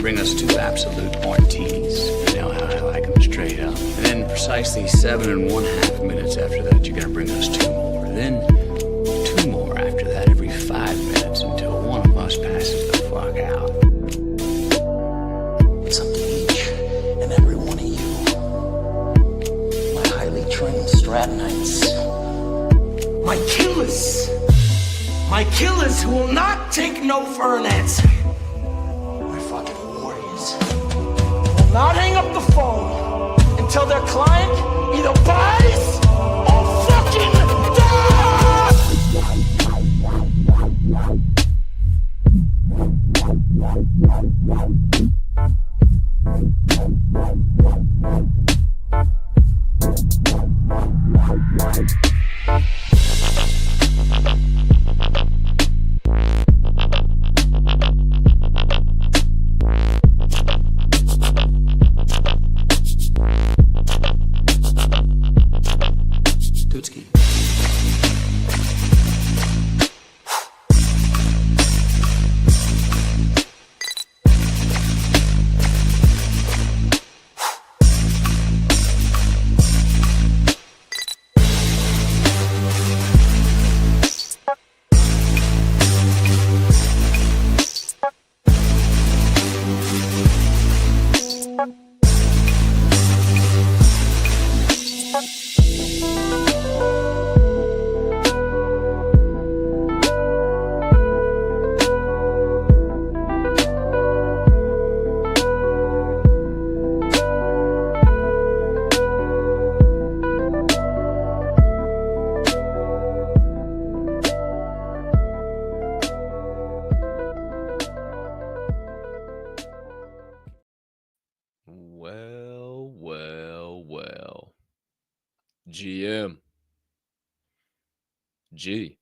bring us two absolute martinis. You know how I like them straight up. And then precisely 7.5 minutes after that, you're gonna bring us two more. Then two more after that every 5 minutes until one of us passes the fuck out. It's up to each and every one of you, my highly trained Stratonites, my killers who will not take no for an answer. My fucking warriors will not hang up the phone until their client either buys or fucking dies! GM. G.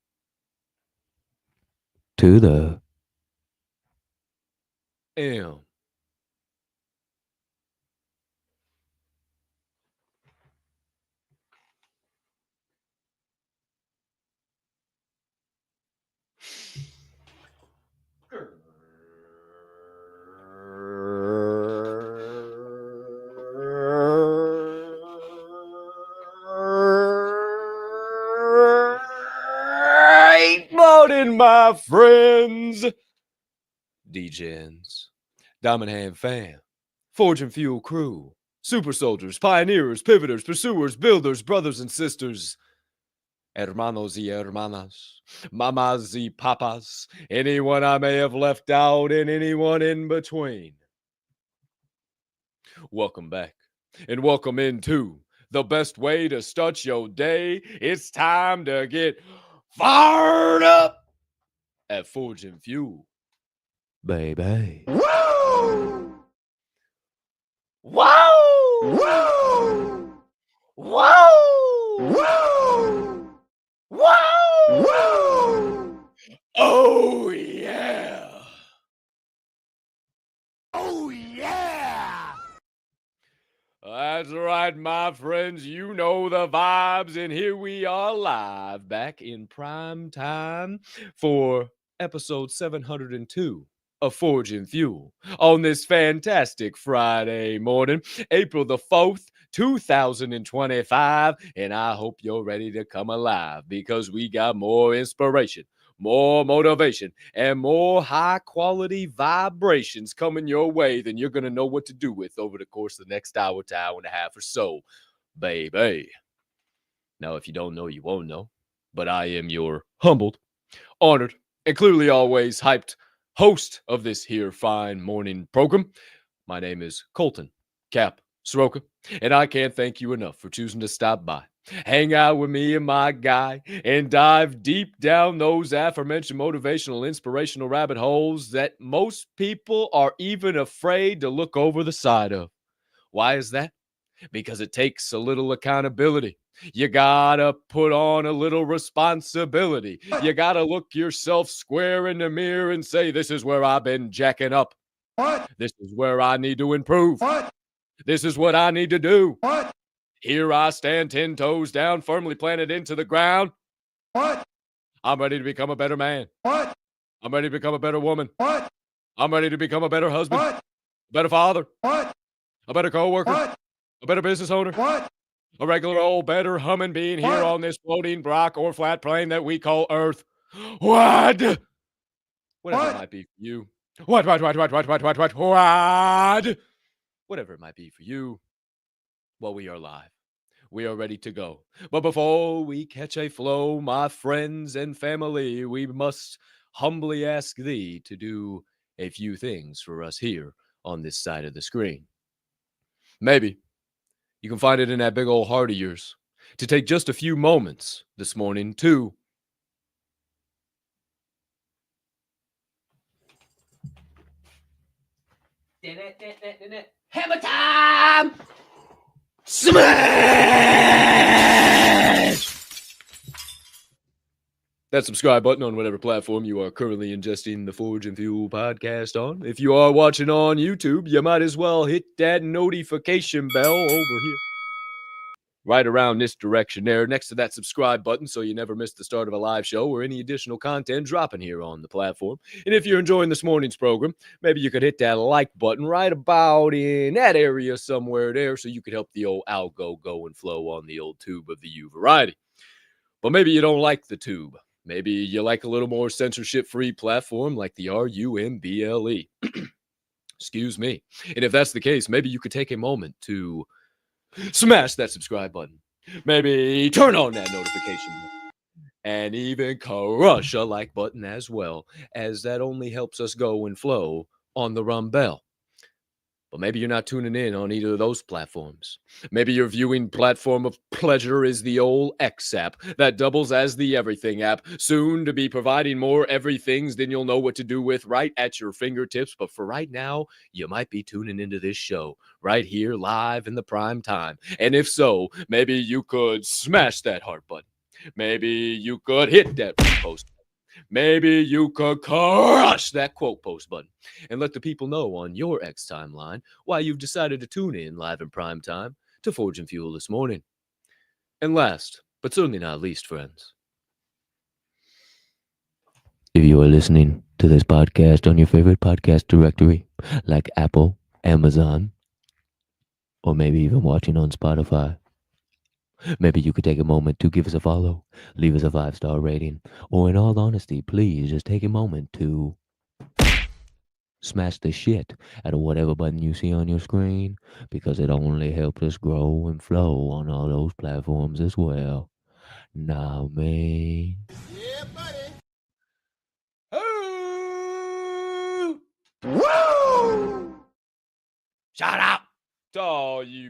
To the M. Morning, my friends. DJs, Diamond Hand fam, Forge and Fuel crew, super soldiers, pioneers, pivoters, pursuers, builders, brothers and sisters, hermanos y hermanas, mamas y papas, anyone I may have left out and anyone in between. Welcome back, and welcome into the best way to start your day. It's time to get fired up at Forge and Fuel, baby. Woo! Wow! Woo! Wow! Woo! Wow! Woo! Oh yeah! Oh yeah! That's right, my friends. You know the vibes, and here we are live back in prime time for episode 702 of Forge and Fuel on this fantastic Friday morning, April the 4th, 2025. And I hope you're ready to come alive because we got more inspiration, more motivation, and more high quality vibrations coming your way than you're going to know what to do with over the course of the next hour to hour and a half or so, baby. Now, if you don't know, you won't know, but I am your humbled, honored, and clearly always hyped host of this here fine morning program. My name is Colton Capp Soroka, and I can't thank you enough for choosing to stop by, hang out with me and my guy, and dive deep down those aforementioned motivational, inspirational rabbit holes that most people are even afraid to look over the side of. Why is that? Because it takes a little accountability. You gotta put on a little responsibility. You gotta look yourself square in the mirror and say, this is where I've been jacking up. What? This is where I need to improve. What? This is what I need to do. What? Here I stand 10 toes down, firmly planted into the ground. What? I'm ready to become a better man. What? I'm ready to become a better woman. What? I'm ready to become a better husband, What? a better father, What? a better coworker, What? a better business owner, What? a regular old better humming being here What? on this floating rock or flat plane that we call Earth. What? Whatever it What? might be for you. What? Whatever it might be for you. Well, we are live. We are ready to go. But before we catch a flow, my friends and family, we must humbly ask thee to do a few things for us here on this side of the screen. Maybe you can find it in that big old heart of yours to take just a few moments this morning to hammer time! Smash! That subscribe button on whatever platform you are currently ingesting the Forge and Fuel podcast on. If you are watching on YouTube, you might as well hit that notification bell over here, right around this direction there, next to that subscribe button, so you never miss the start of a live show or any additional content dropping here on the platform. And if you're enjoying this morning's program, maybe you could hit that like button right about in that area somewhere there, so you could help the old algo go and flow on the old tube of the U variety. But maybe you don't like the tube. Maybe you like a little more censorship-free platform like the RUMBLE. Excuse me. And if that's the case, maybe you could take a moment to smash that subscribe button. Maybe turn on that notification button. And even crush a like button as well, as that only helps us go and flow on the Rumbell. But maybe you're not tuning in on either of those platforms. Maybe your viewing platform of pleasure is the old X app that doubles as the everything app, soon to be providing more everythings than you'll know what to do with right at your fingertips. But for right now, you might be tuning into this show right here live in the prime time. And if so, maybe you could smash that heart button. Maybe you could hit that repost. Maybe you could crush that quote post button and let the people know on your X timeline why you've decided to tune in live in prime time to Forge and Fuel this morning. And last, but certainly not least, friends, if you are listening to this podcast on your favorite podcast directory like Apple, Amazon, or maybe even watching on Spotify, maybe you could take a moment to give us a follow, leave us a 5-star rating, or in all honesty, please just take a moment to smash the shit out of whatever button you see on your screen, because it only helps us grow and flow on all those platforms as well. Nah, man. Yeah, buddy. Oh! Woo! Shout out!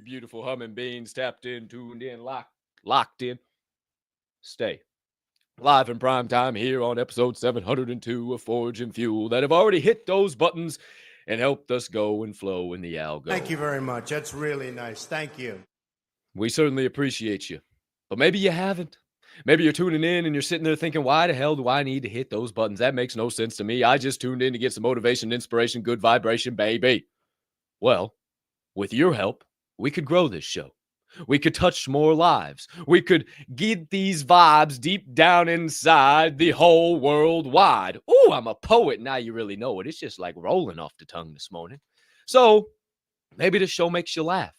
beautiful humming beings tapped in, tuned in, locked in. Stay live in prime time here on episode 702 of Forge and Fuel that have already hit those buttons and helped us go and flow in the algo. Thank you very much. That's really nice. Thank you. We certainly appreciate you. But maybe you haven't. Maybe you're tuning in and you're sitting there thinking, why the hell do I need to hit those buttons? That makes no sense to me. I just tuned in to get some motivation, inspiration, good vibration, baby. Well, with your help, we could grow this show. We could touch more lives. We could get these vibes deep down inside the whole world wide. Ooh, I'm a poet. Now you really know it. It's just like rolling off the tongue this morning. So maybe this show makes you laugh.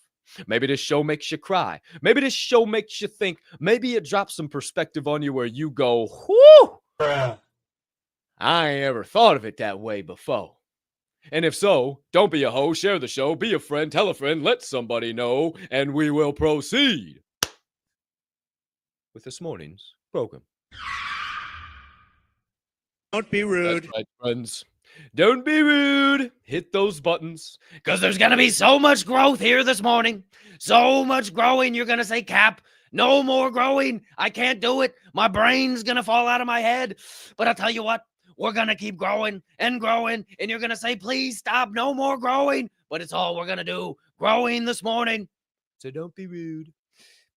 Maybe this show makes you cry. Maybe this show makes you think. Maybe it drops some perspective on you where you go, whoo, I ain't ever thought of it that way before. And if so, don't be a hoe, share the show, be a friend, tell a friend, let somebody know, and we will proceed with this morning's program. Don't be rude. That's right, friends. Don't be rude. Hit those buttons, because there's going to be so much growth here this morning. So much growing. You're going to say, Cap, no more growing. I can't do it. My brain's going to fall out of my head. But I'll tell you what. We're going to keep growing, and you're going to say, please stop, no more growing. But it's all we're going to do, growing this morning. So don't be rude.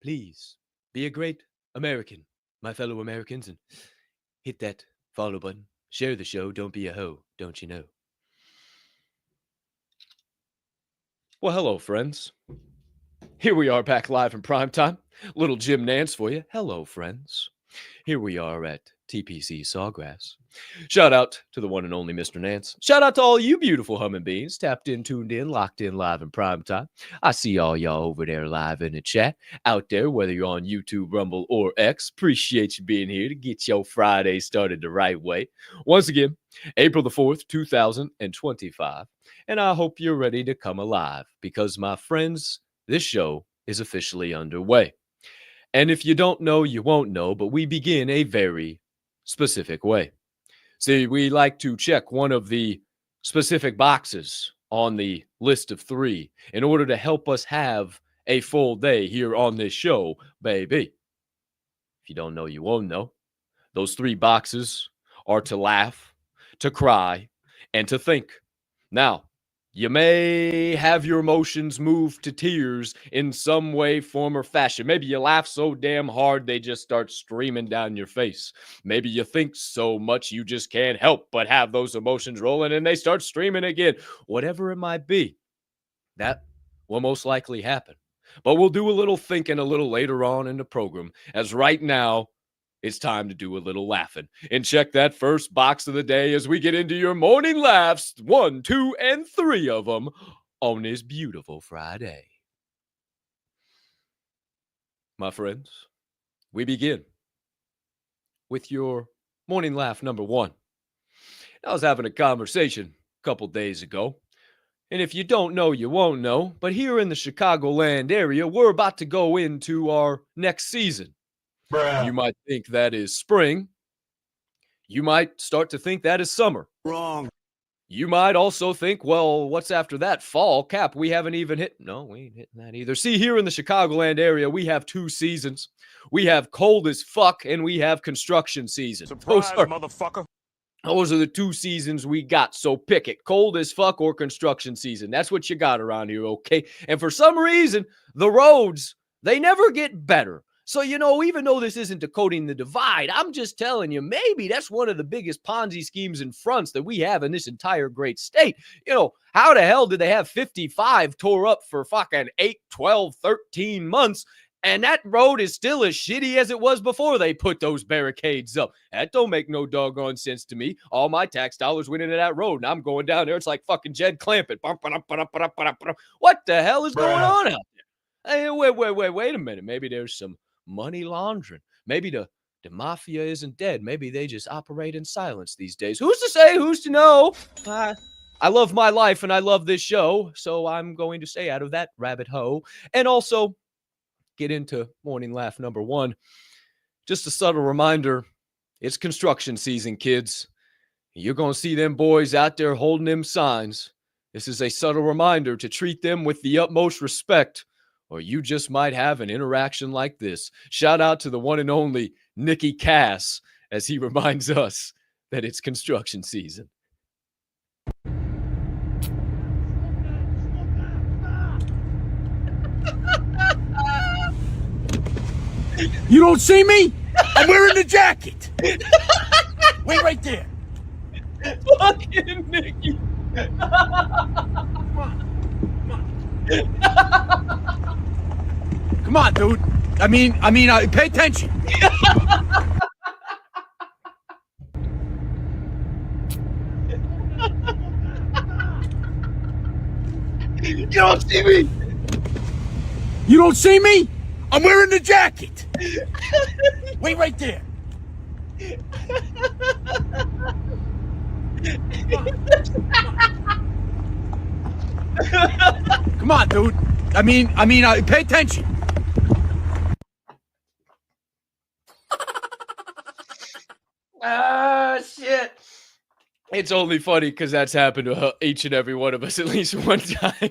Please be a great American, my fellow Americans, and hit that follow button. Share the show. Don't be a hoe, don't you know? Well, hello, friends. Here we are back live in prime time. Little Jim Nance for you. Hello, friends. Here we are at TPC Sawgrass. Shout out to the one and only Mr. Nance. Shout out to all you beautiful humming beings tapped in, tuned in, locked in live in prime time. I see all y'all over there live in the chat out there, whether you're on YouTube, Rumble, or X. Appreciate you being here to get your Friday started the right way. Once again, April the 4th, 2025. And I hope you're ready to come alive because, my friends, this show is officially underway. And if you don't know, you won't know, but we begin a very specific way. See, we like to check one of the specific boxes on the list of 3 in order to help us have a full day here on this show, baby. If you don't know, you won't know. Those 3 boxes are to laugh, to cry, and to think. Now, you may have your emotions move to tears in some way, form, or fashion. Maybe you laugh so damn hard they just start streaming down your face. Maybe you think so much you just can't help but have those emotions rolling and they start streaming again. Whatever it might be, that will most likely happen. But we'll do a little thinking a little later on in the program, as right now, it's time to do a little laughing. And check that first box of the day as we get into your morning laughs. 1, 2, and 3 of them on this beautiful Friday. My friends, we begin with your morning laugh number 1. I was having a conversation a couple days ago. And if you don't know, you won't know. But here in the Chicagoland area, we're about to go into our next season. You might think that is spring. You might start to think that is summer. Wrong. You might also think, well, what's after that? Fall. Cap, we haven't even hit. No, we ain't hitting that either. See, here in the Chicagoland area, we have 2 seasons. We have cold as fuck, and we have construction season. Surprise, motherfucker. Those are the 2 seasons we got. So pick it. Cold as fuck or construction season. That's what you got around here, okay? And for some reason, the roads, they never get better. So, you know, even though this isn't decoding the divide, I'm just telling you, maybe that's one of the biggest Ponzi schemes and fronts that we have in this entire great state. You know, how the hell did they have 55 tore up for fucking 8, 12, 13 months? And that road is still as shitty as it was before they put those barricades up. That don't make no doggone sense to me. All my tax dollars went into that road, and I'm going down there. It's like fucking Jed Clampett. What the hell is going on out there? Hey, wait a minute. Maybe there's some money laundering. Maybe the mafia isn't dead. Maybe they just operate in silence these days. Who's to say? Who's to know? I love my life and I love this show, so I'm going to stay out of that rabbit hole. And also get into morning laugh number 1. Just a subtle reminder, it's construction season, kids. You're going to see them boys out there holding them signs. This is a subtle reminder to treat them with the utmost respect, or you just might have an interaction like this. Shout out to the one and only Nicky Cass as he reminds us that it's construction season. You don't see me? I'm wearing the jacket. Wait right there. Fucking Nicky. Come on, dude. I mean, pay attention. You don't see me? You don't see me? I'm wearing the jacket. Wait right there. Come on, dude. I mean, pay attention. Ah, shit. It's only funny because that's happened to each and every one of us at least one time.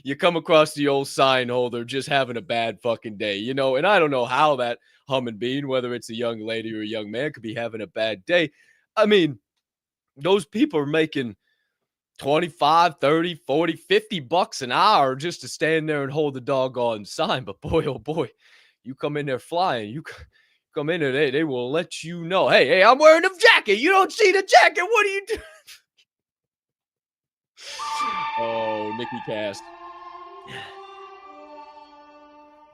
You come across the old sign holder just having a bad fucking day, you know? And I don't know how that humming bean, whether it's a young lady or a young man, could be having a bad day. I mean, those people are making 25, 30, 40, 50 bucks an hour just to stand there and hold the doggone sign. But boy, oh boy, you come in there flying, you come in there, they will let you know, hey, I'm wearing a jacket. You don't see the jacket. What are you doing? Oh, Nicky Cass.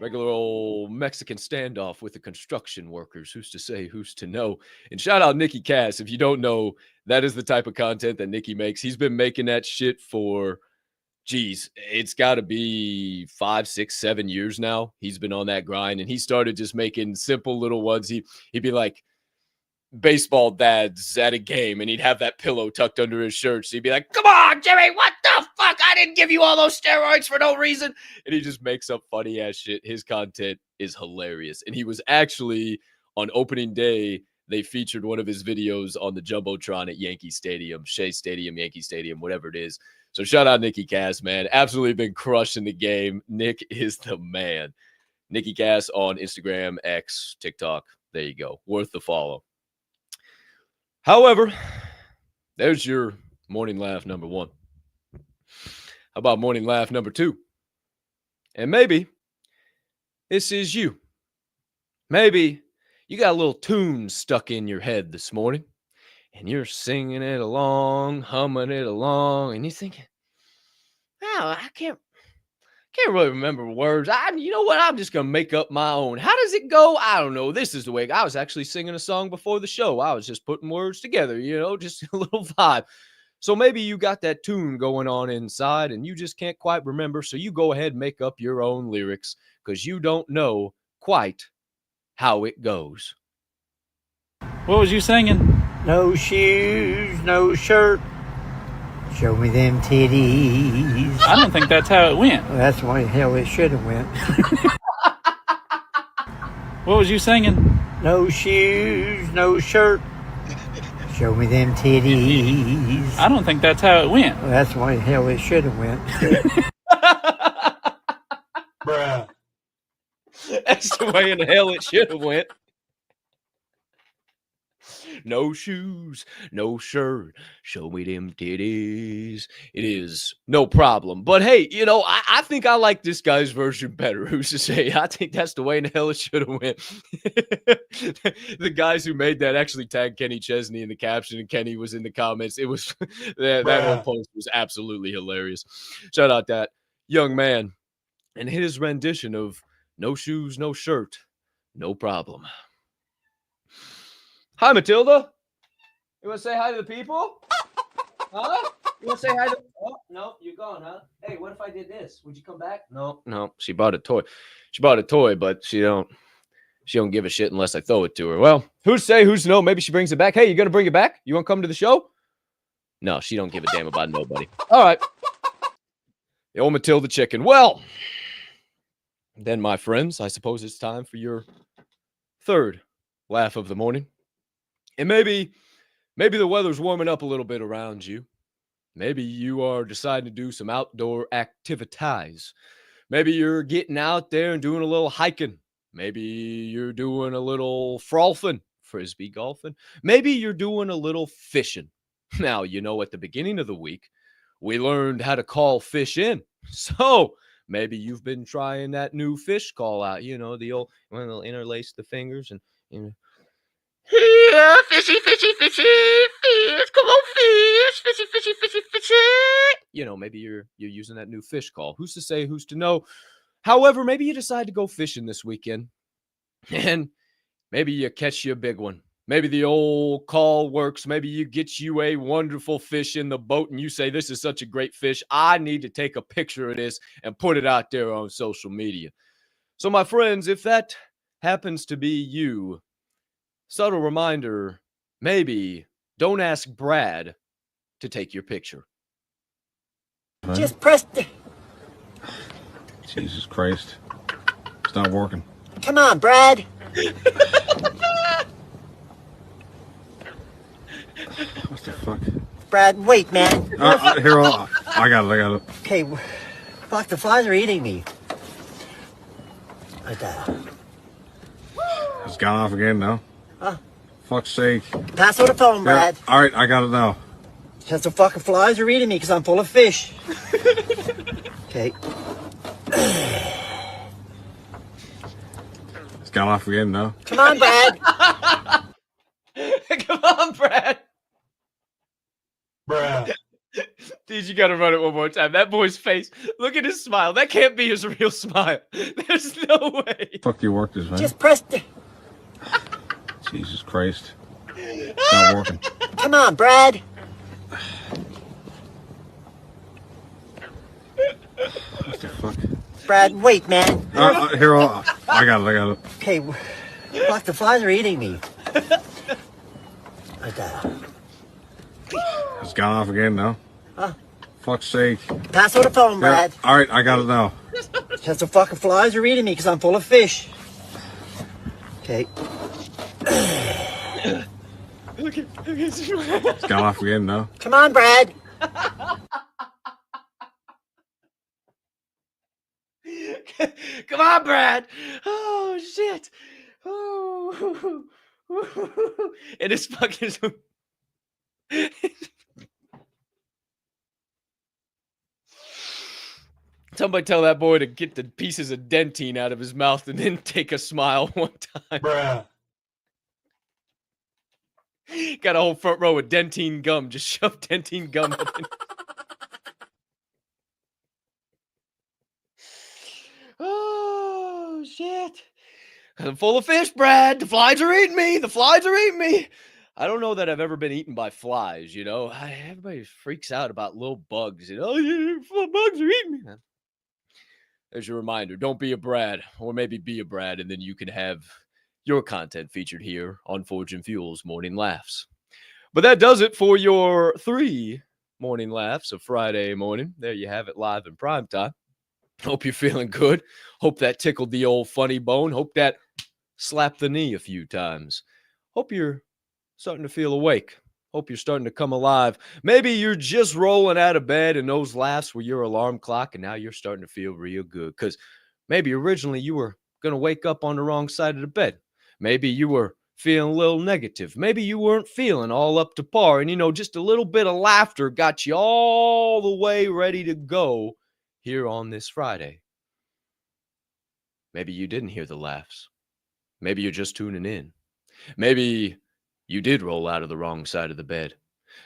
Regular old Mexican standoff with the construction workers. Who's to say, who's to know? And shout out Nicky Cass. If you don't know, that is the type of content that Nicky makes. He's been making that shit for, geez, it's got to be 5, 6, 7 years now. He's been on that grind, and he started just making simple little ones. He'd be like baseball dads at a game, and he'd have that pillow tucked under his shirt. So he'd be like, come on, Jimmy, what the fuck? I didn't give you all those steroids for no reason. And he just makes up funny ass shit. His content is hilarious. And he was actually on opening day, they featured one of his videos on the Jumbotron at Yankee Stadium, Shea Stadium, Yankee Stadium, whatever it is. So shout out Nicky Cass, man. Absolutely been crushing the game. Nick is the man. Nicky Cass on Instagram, X, TikTok. There you go. Worth the follow. However, there's your morning laugh number 1. How about morning laugh number 2? And maybe this is you. Maybe you got a little tune stuck in your head this morning, and you're singing it along, humming it along, and you're thinking, oh, I can't really remember words. You know what? I'm just going to make up my own. How does it go? I don't know. This is the way. I was actually singing a song before the show. I was just putting words together, you know, just a little vibe. So maybe you got that tune going on inside and you just can't quite remember. So you go ahead and make up your own lyrics because you don't know quite how it goes. What was you singing? No shoes, no shirt. Show me them titties. I don't think that's how it went. Well, that's the way the hell it should have went. What was you singing? No shoes, no shirt. Show me them titties. I don't think that's how it went. Well, that's the way the hell it should have went. Bruh. That's the way in the hell it should have went. No shoes, no shirt. Show me them titties. It is no problem. But hey, you know, I think I like this guy's version better. Who's to say? I think that's the way in the hell it should have went. The guys who made that actually tagged Kenny Chesney in the caption, and Kenny was in the comments. It was that whole post was absolutely hilarious. Shout out that young man and his rendition of no shoes, no shirt, no problem. Hi, Matilda. You want to say hi to the people? Huh? You want to say hi to... Oh, no, you're gone, huh? Hey, what if I did this? Would you come back? No. She bought a toy. She bought a toy, but she don't give a shit unless I throw it to her. Well, who's to say, who's to know? Maybe she brings it back. Hey, you going to bring it back? You want to come to the show? No, she don't give a damn about nobody. All right. The old Matilda chicken. Well, then, my friends, I suppose it's time for your third laugh of the morning. And maybe the weather's warming up a little bit around you. Maybe you are deciding to do some outdoor activities. Maybe you're getting out there and doing a little hiking. Maybe you're doing a little frolfing, frisbee golfing. Maybe you're doing a little fishing. Now, at the beginning of the week, we learned how to call fish in. So maybe you've been trying that new fish call out, the old, when they'll interlace the fingers and, yeah, fishy, fishy, fishy, fish, come on, fish, fishy, fishy, fishy, fishy. Maybe you're using that new fish call. Who's to say, who's to know? However, maybe you decide to go fishing this weekend, and maybe you catch you a big one. Maybe the old call works. Maybe you get you a wonderful fish in the boat, and you say, this is such a great fish. I need to take a picture of this and put it out there on social media. So, my friends, if that happens to be you, subtle reminder, maybe don't ask Brad to take your picture. Just press the... Jesus Christ. It's not working. Come on, Brad. What the fuck? Brad, wait, man. Here, I got it. Okay, fuck, the flies are eating me. Like that. It's gone off again now. Fuck's sake. Pass over the phone, Brad. Yeah, all right, I got it now. Because the fucking flies are eating me because I'm full of fish. Okay. It's gone off again now. Come on, Brad. Come on, Brad. Bruh. Dude, you gotta run it one more time. That boy's face. Look at his smile. That can't be his real smile. There's no way. Fuck you work this, man. Just press the... Jesus Christ. It's not working. Come on, Brad. What the fuck? Brad, wait, man. Here, I got it. Okay, fuck, the flies are eating me. Like that. It's gone off again now. Fuck's sake. Pass over the phone, Brad. Yeah, all right, I got it now. Because the fucking flies are eating me because I'm full of fish. Okay. It's gone off again now. Come on, Brad. Come on, Brad. Oh, shit. Oh. And it's fucking... Somebody tell that boy to get the pieces of dentine out of his mouth and then take a smile one time. Bruh. Got a whole front row of dentine gum. Just shove dentine gum up in. Oh, shit. I'm full of fish, Brad. The flies are eating me. I don't know that I've ever been eaten by flies, Everybody freaks out about little bugs. Bugs are eating me. There's your reminder. Don't be a Brad, or maybe be a Brad, and then you can have your content featured here on Forge and Fuel's Morning Laughs. But that does it for your 3 morning laughs of Friday morning. There you have it, live in prime time. Hope you're feeling good. Hope that tickled the old funny bone. Hope that slapped the knee a few times. Hope you're starting to feel awake. Hope you're starting to come alive. Maybe you're just rolling out of bed and those laughs were your alarm clock and now you're starting to feel real good. Because maybe originally you were going to wake up on the wrong side of the bed. Maybe you were feeling a little negative. Maybe you weren't feeling all up to par. And, just a little bit of laughter got you all the way ready to go here on this Friday. Maybe you didn't hear the laughs. Maybe you're just tuning in. Maybe you did roll out of the wrong side of the bed.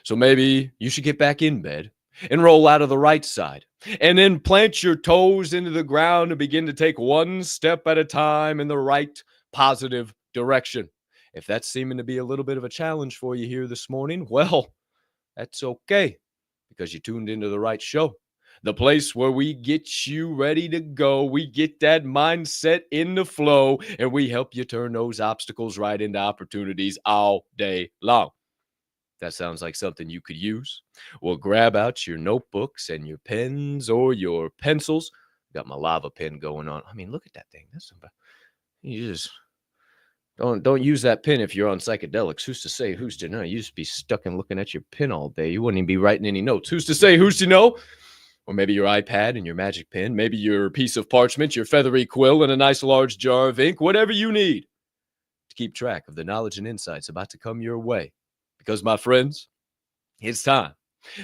So maybe you should get back in bed and roll out of the right side. And then plant your toes into the ground and begin to take one step at a time in the right positive direction. If that's seeming to be a little bit of a challenge for you here this morning, well, that's okay because you tuned into the right show. The place where we get you ready to go. We get that mindset in the flow, and we help you turn those obstacles right into opportunities all day long. That sounds like something you could use. Well, grab out your notebooks and your pens or your pencils. Got my lava pen going on. I mean, look at that thing. That's somebody. You just Don't use that pen if you're on psychedelics. Who's to say? Who's to know? You just be stuck and looking at your pen all day. You wouldn't even be writing any notes. Who's to say? Who's to know? Or maybe your iPad and your magic pen. Maybe your piece of parchment, your feathery quill, and a nice large jar of ink. Whatever you need to keep track of the knowledge and insights about to come your way. Because, my friends, it's time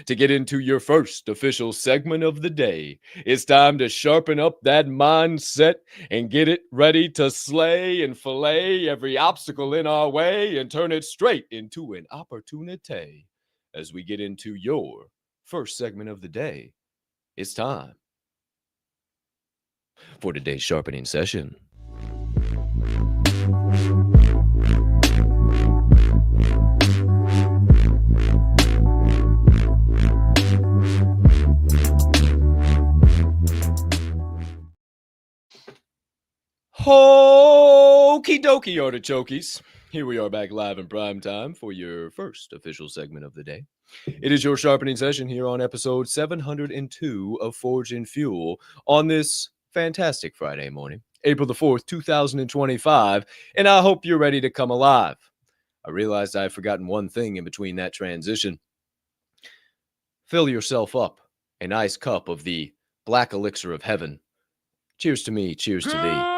to get into your first official segment of the day. It's time to sharpen up that mindset and get it ready to slay and fillet every obstacle in our way and turn it straight into an opportunity. As we get into your first segment of the day, it's time for today's sharpening session. Okie dokie, artichokes. Here we are back live in prime time for your first official segment of the day. It is your sharpening session here on episode 702 of Forge and Fuel on this fantastic Friday morning, April the 4th, 2025, and I hope you're ready to come alive. I realized I've forgotten one thing in between that transition. Fill yourself up a nice cup of the black elixir of heaven. Cheers to me, cheers to thee.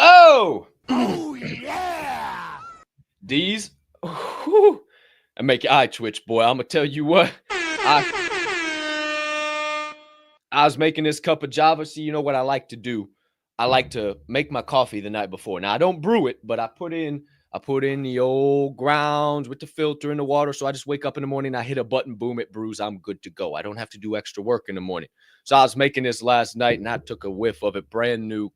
Oh! Oh, yeah! These, I make your eye twitch, boy. I'm going to tell you what. I was making this cup of Java. See, you know what I like to do? I like to make my coffee the night before. Now, I don't brew it, but I put in the old grounds with the filter and the water. So I just wake up in the morning, I hit a button, boom, it brews. I'm good to go. I don't have to do extra work in the morning. So I was making this last night, and I took a whiff of it, brand new.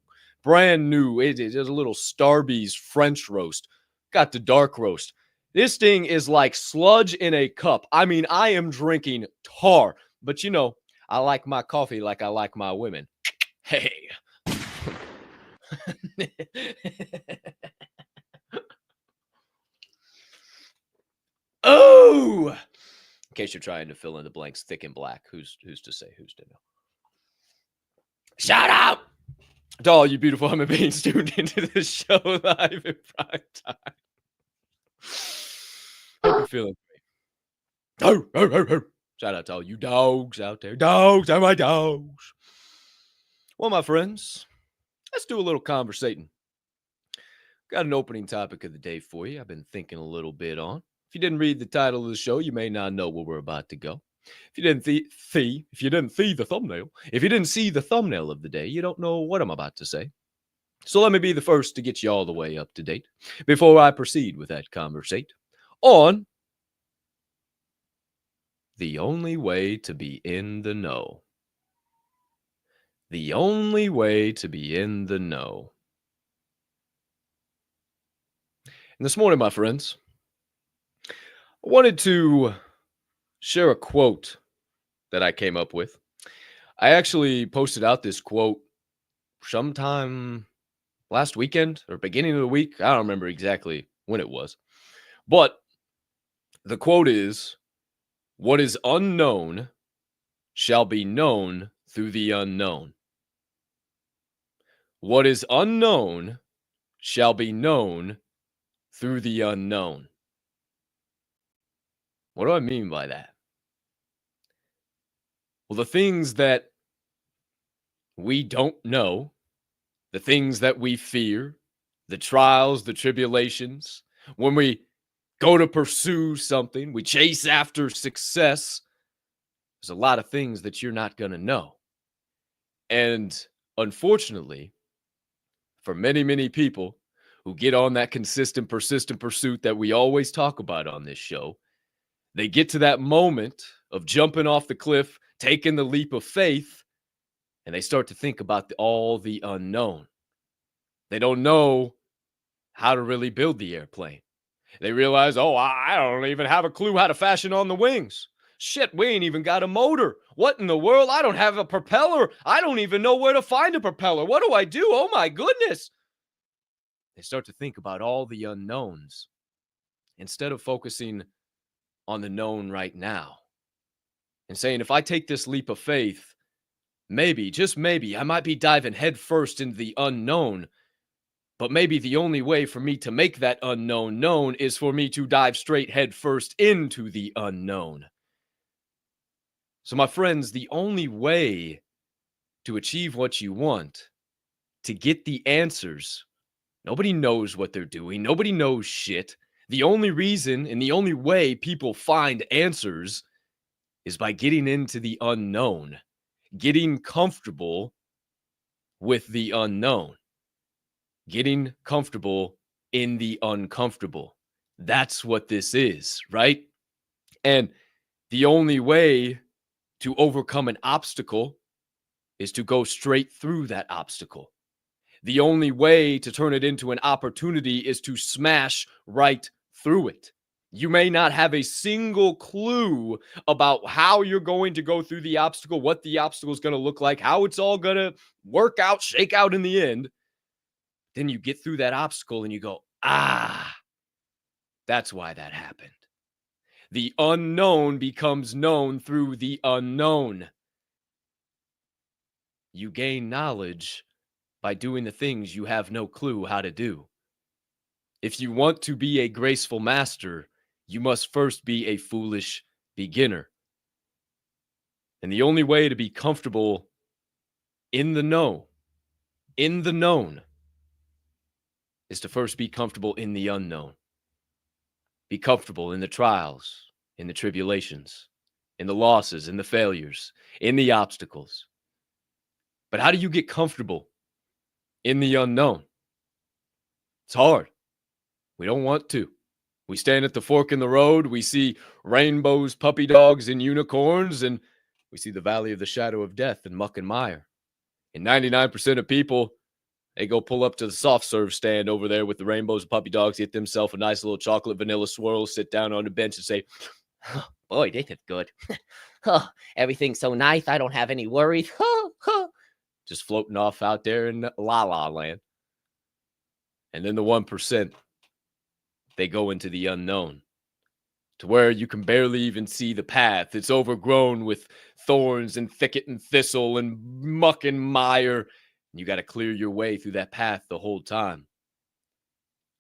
It is a little Starbucks French roast. Got the dark roast. This thing is like sludge in a cup. I mean, I am drinking tar, but you know, I like my coffee like I like my women. Hey. Oh, in case you're trying to fill in the blanks, thick and black. Who's to say? Who's to know? Shout out to all you beautiful human beings tuned into the show live in prime time. Hope you're feeling great. Shout out to all you dogs out there. Dogs are my dogs. Well, my friends, let's do a little conversating. Got an opening topic of the day for you. I've been thinking a little bit on. If you didn't read the title of the show, you may not know where we're about to go. If you didn't see the thumbnail of the day, you don't know what I'm about to say. So let me be the first to get you all the way up to date before I proceed with that conversation on the only way to be in the know. The only way to be in the know. And this morning, my friends, I wanted to share a quote that I came up with. I actually posted out this quote sometime last weekend or beginning of the week. I don't remember exactly when it was. But the quote is, "What is unknown shall be known through the unknown. What is unknown shall be known through the unknown." What do I mean by that? Well, the things that we don't know, the things that we fear, the trials, the tribulations, when we go to pursue something, we chase after success, there's a lot of things that you're not going to know. And unfortunately, for many, many people who get on that consistent, persistent pursuit that we always talk about on this show, they get to that moment of jumping off the cliff, taking the leap of faith, and they start to think about all the unknown. They don't know how to really build the airplane. They realize, oh, I don't even have a clue how to fashion on the wings. Shit, we ain't even got a motor. What in the world? I don't have a propeller. I don't even know where to find a propeller. What do I do? Oh, my goodness. They start to think about all the unknowns instead of focusing on the known right now. and saying, if I take this leap of faith, maybe, just maybe, I might be diving headfirst into the unknown. But maybe the only way for me to make that unknown known is for me to dive straight headfirst into the unknown. So, my friends, the only way to achieve what you want, to get the answers, nobody knows what they're doing. Nobody knows shit. The only reason and the only way people find answers is by getting into the unknown, getting comfortable with the unknown, getting comfortable in the uncomfortable. That's what this is, right? And the only way to overcome an obstacle is to go straight through that obstacle. The only way to turn it into an opportunity is to smash right through it. You may not have a single clue about how you're going to go through the obstacle, what the obstacle is going to look like, how it's all going to work out, shake out in the end. Then you get through that obstacle and you go, that's why that happened. The unknown becomes known through the unknown. You gain knowledge by doing the things you have no clue how to do. If you want to be a graceful master, you must first be a foolish beginner. And the only way to be comfortable in the known, is to first be comfortable in the unknown. Be comfortable in the trials, in the tribulations, in the losses, in the failures, in the obstacles. But how do you get comfortable in the unknown? It's hard. We don't want to. We stand at the fork in the road. We see rainbows, puppy dogs, and unicorns, and we see the valley of the shadow of death and muck and mire. And 99% of people, they go pull up to the soft serve stand over there with the rainbows and puppy dogs, get themselves a nice little chocolate vanilla swirl, sit down on the bench and say, oh, boy, this is good. Oh, everything's so nice. I don't have any worries. Just floating off out there in la la land. And then the 1%, they go into the unknown, to where you can barely even see the path. It's overgrown with thorns and thicket and thistle and muck and mire. You got to clear your way through that path the whole time.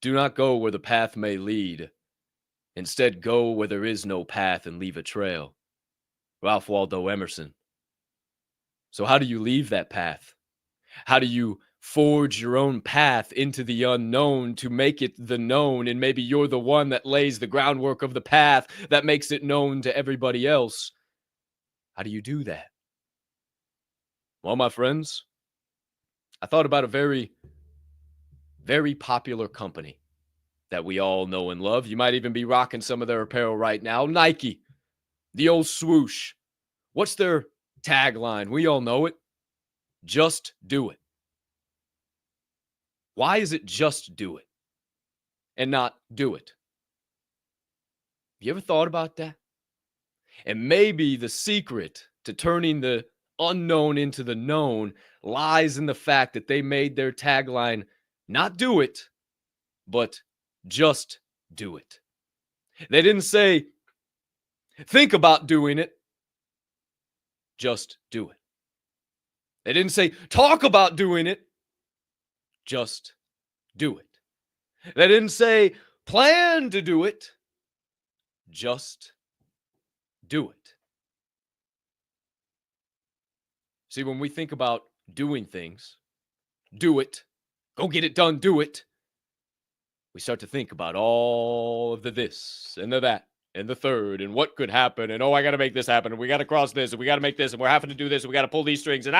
Do not go where the path may lead. Instead, go where there is no path and leave a trail. Ralph Waldo Emerson. So how do you leave that path? How do you forge your own path into the unknown to make it the known? And maybe you're the one that lays the groundwork of the path that makes it known to everybody else. How do you do that? Well, my friends, I thought about a very, very popular company that we all know and love. You might even be rocking some of their apparel right now. Nike, the old swoosh. What's their tagline? We all know it. Just do it. Why is it just do it and not do it? Have you ever thought about that? And maybe the secret to turning the unknown into the known lies in the fact that they made their tagline not do it, but just do it. They didn't say, think about doing it, just do it. They didn't say, talk about doing it, just do it. They didn't say, plan to do it, just do it. See, when we think about doing things, do it, go get it done, do it, we start to think about all of the this and the that and the third and what could happen. And, oh, I got to make this happen. And we got to cross this and we got to make this and we're having to do this and we got to pull these strings and We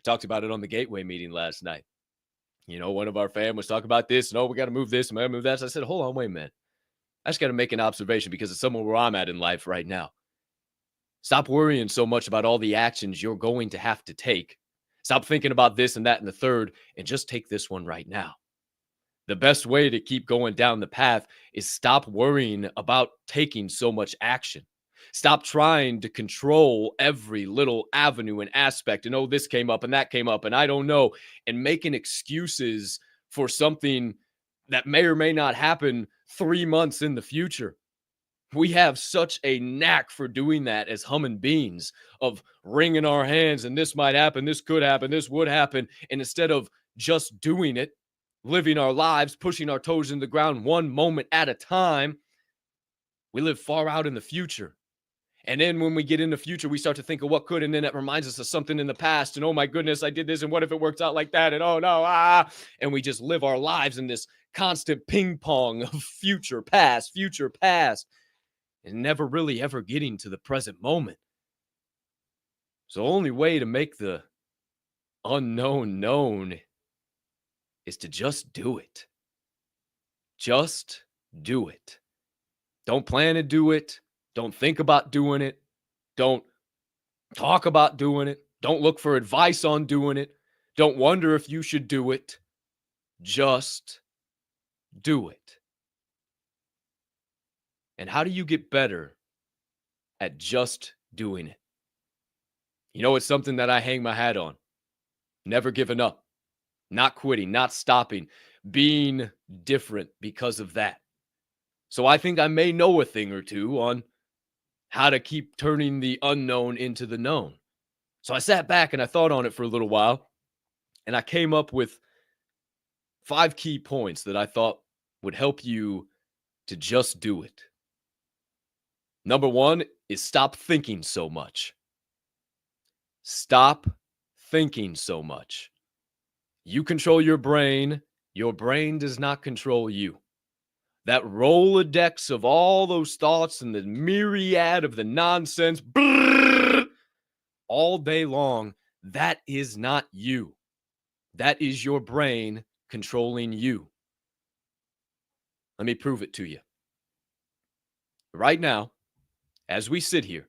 talked about it on the Gateway meeting last night. You know, one of our fam was talking about this and, oh, we got to move this and we got to move that. So I said, hold on, wait a minute. I just got to make an observation because it's somewhere where I'm at in life right now. Stop worrying so much about all the actions you're going to have to take. Stop thinking about this and that and the third and just take this one right now. The best way to keep going down the path is stop worrying about taking so much action. Stop trying to control every little avenue and aspect. And, oh, this came up and that came up and I don't know. And making excuses for something that may or may not happen 3 months in the future. We have such a knack for doing that as human beings, of wringing our hands and this might happen, this could happen, this would happen. And instead of just doing it, living our lives, pushing our toes in the ground one moment at a time, we live far out in the future. And then when we get in the future, we start to think of what could, and then it reminds us of something in the past. And oh my goodness, I did this, and what if it works out like that? And oh no, and we just live our lives in this constant ping pong of future, past, and never really ever getting to the present moment. So the only way to make the unknown known is to just do it. Just do it. Don't plan to do it. Don't think about doing it. Don't talk about doing it. Don't look for advice on doing it. Don't wonder if you should do it. Just do it. And how do you get better at just doing it? You know, it's something that I hang my hat on. Never giving up, not quitting, not stopping, being different because of that. So I think I may know a thing or two on how to keep turning the unknown into the known. So I sat back and I thought on it for a little while, and I came up with 5 key points that I thought would help you to just do it. Number 1 is stop thinking so much. Stop thinking so much. You control your brain does not control you. That Rolodex of all those thoughts and the myriad of the nonsense all day long, that is not you. That is your brain controlling you. Let me prove it to you. Right now, as we sit here,